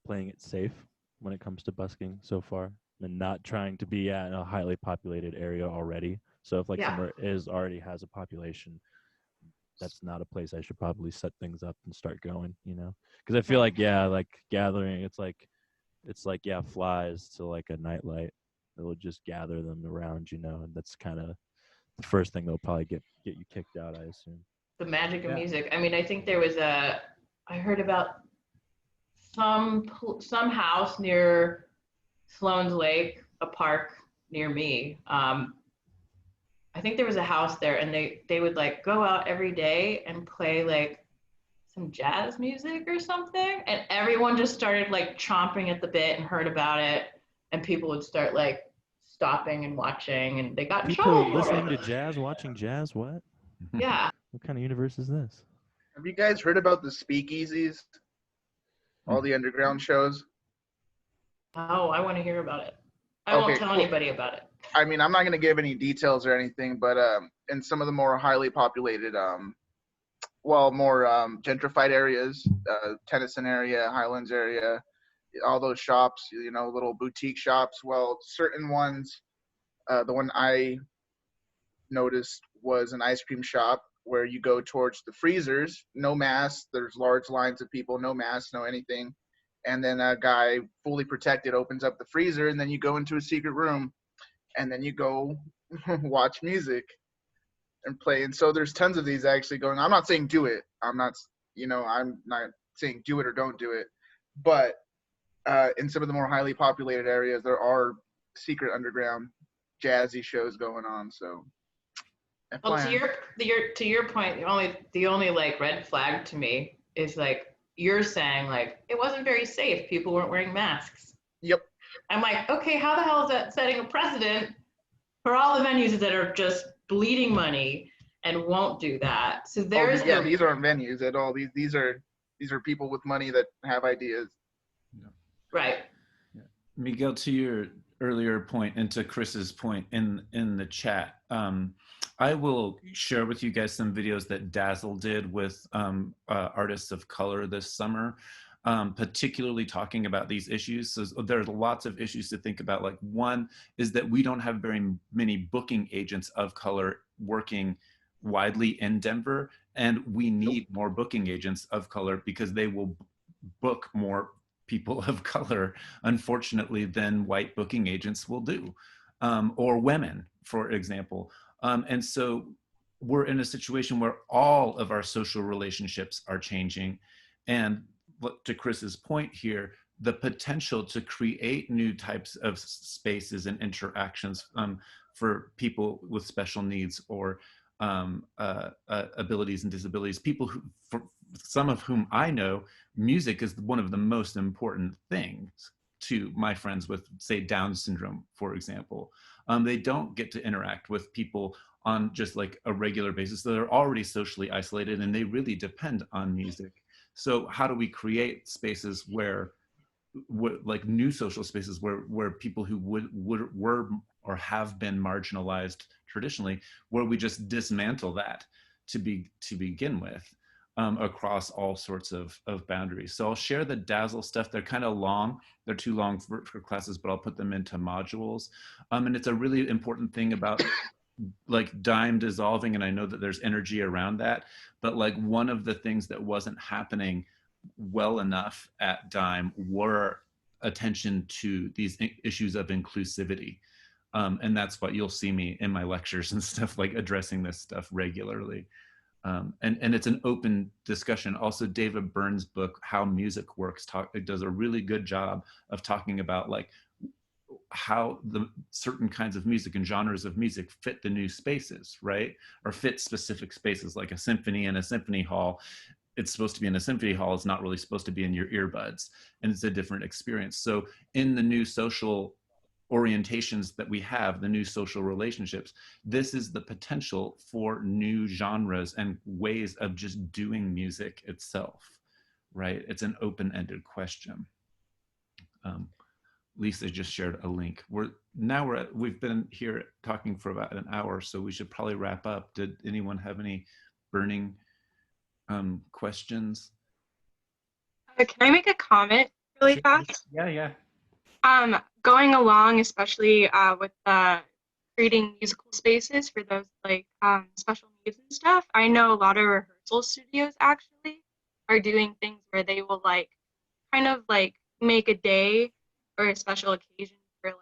playing it safe when it comes to busking so far, and not trying to be at a highly populated area already. So if like somewhere already has a population, that's not a place I should probably set things up and start going, you know? Because I feel like, yeah, like gathering, it's like yeah, flies to like a nightlight. It'll just gather them around, you know, and that's kind of the first thing they'll probably get you kicked out, I assume. The magic of music. I mean, I think there was I heard about some house near Sloan's Lake, a park near me. I think there was a house there, and they would like go out every day and play like some jazz music or something, and everyone just started like chomping at the bit and heard about it, and people would start like stopping and watching, and they got in People trouble for listening to it. jazz, watching jazz. What? Yeah. What kind of universe is this? Have you guys heard about the speakeasies? All the underground shows? Oh, I want to hear about it. I won't Okay, tell cool. anybody about it. I mean, I'm not going to give any details or anything, but in some of the more highly populated, more gentrified areas, Tennyson area, Highlands area, all those shops, little boutique shops. Well, certain ones, the one I noticed was an ice cream shop where you go towards the freezers, no masks. There's large lines of people, no masks, no anything. And then a guy fully protected opens up the freezer, and then you go into a secret room, and then you go watch music and play. And so there's tons of these actually going. I'm not saying do it. I'm not saying do it or don't do it. But in some of the more highly populated areas, there are secret underground jazzy shows going on. So, Well, to your point, the only like red flag to me is like you're saying like it wasn't very safe. People weren't wearing masks. Yep. I'm like, okay, how the hell is that setting a precedent for all the venues that are just bleeding money and won't do that? So there's these aren't venues at all. These are people with money that have ideas. Right. Yeah. Miguel, to your earlier point and to Chris's point in the chat, I will share with you guys some videos that Dazzle did with artists of color this summer, particularly talking about these issues. So there's lots of issues to think about. Like one is that we don't have very many booking agents of color working widely in Denver, and we need more booking agents of color because they will book more people of color, unfortunately, than white booking agents will do, or women, for example. And so we're in a situation where all of our social relationships are changing. And to Chris's point here, the potential to create new types of spaces and interactions for people with special needs or abilities and disabilities, people who, for some of whom I know, music is one of the most important things to my friends with, say, Down syndrome, for example. They don't get to interact with people on just like a regular basis. They're already socially isolated and they really depend on music. So how do we create spaces where like new social spaces where people who were or have been marginalized traditionally, where we just dismantle that to begin with, across all sorts of boundaries. So I'll share the Dazzle stuff. They're kind of long. They're too long for classes, but I'll put them into modules. And it's a really important thing about like Dime dissolving, and I know that there's energy around that, but like one of the things that wasn't happening well enough at Dime were attention to these issues of inclusivity. And that's what you'll see me in my lectures and stuff, like addressing this stuff regularly. And it's an open discussion. Also, David Byrne's book, How Music Works, it does a really good job of talking about like how the certain kinds of music and genres of music fit the new spaces, right? Or fit specific spaces, like a symphony in a symphony hall. It's supposed to be in a symphony hall. It's not really supposed to be in your earbuds, and it's a different experience. So in the new social orientations that we have, the new social relationships, this is the potential for new genres and ways of just doing music itself, right? It's an open-ended question. Lisa just shared a link. We've been here talking for about an hour, so we should probably wrap up. Did anyone have any burning questions? Can I make a comment really fast? Yeah. Going along, especially with creating musical spaces for those like special needs and stuff. I know a lot of rehearsal studios actually are doing things where they will like kind of like make a day or a special occasion for like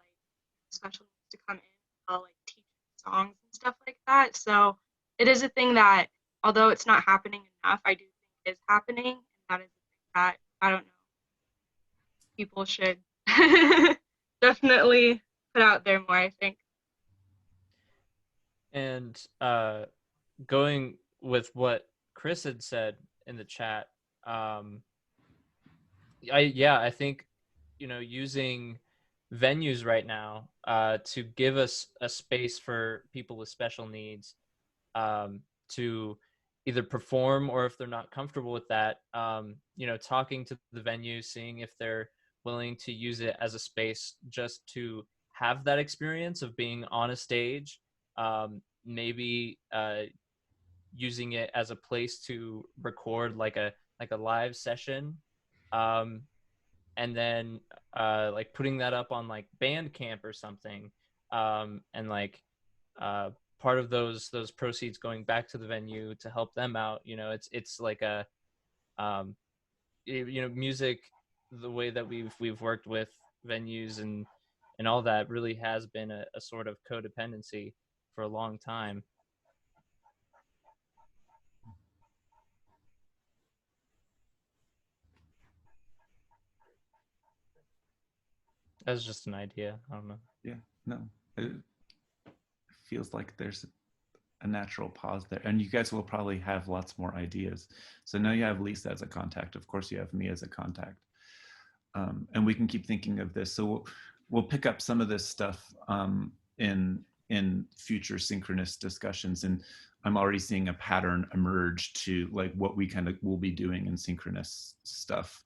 special needs to come in, like teach songs and stuff like that. So it is a thing that, although it's not happening enough, I do think is happening, and that is a thing that I don't know. people should definitely put out there more, I think. And going with what Chris had said in the chat, I think, using venues right now to give us a space for people with special needs to either perform, or if they're not comfortable with that, talking to the venue, seeing if they're willing to use it as a space just to have that experience of being on a stage, maybe using it as a place to record like a live session, um, and then like putting that up on like Bandcamp or something, and like part of those proceeds going back to the venue to help them out. It's like a music, the way that we've worked with venues and all that really has been a sort of codependency for a long time. That's just an idea. I don't know. Yeah, no, it feels like there's a natural pause there, and you guys will probably have lots more ideas. So now you have Lisa as a contact. Of course, you have me as a contact, and we can keep thinking of this. So we'll pick up some of this stuff in future synchronous discussions, and I'm already seeing a pattern emerge to like what we kind of will be doing in synchronous stuff.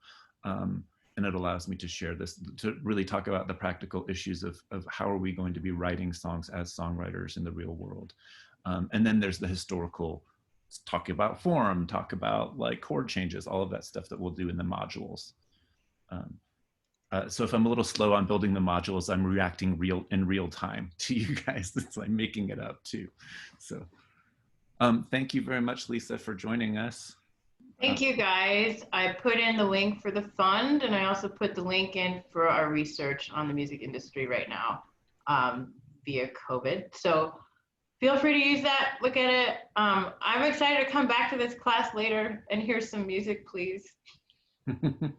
And it allows me to share this, to really talk about the practical issues of how are we going to be writing songs as songwriters in the real world. And then there's the historical, talk about form, talk about like chord changes, all of that stuff that we'll do in the modules. So if I'm a little slow on building the modules, I'm reacting in real time to you guys. It's like making it up too. So thank you very much, Lisa, for joining us. Thank you, guys. I put in the link for the fund, and I also put the link in for our research on the music industry right now via COVID. So feel free to use that, look at it. I'm excited to come back to this class later and hear some music, please. Okay.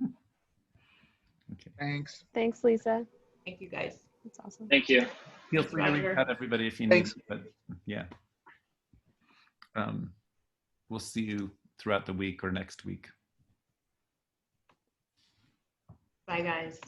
Thanks. Thanks, Lisa. Thank you, guys. That's awesome. Thank you. Feel free to reach out, everybody, if you need. Thanks. But yeah, we'll see you throughout the week or next week. Bye, guys.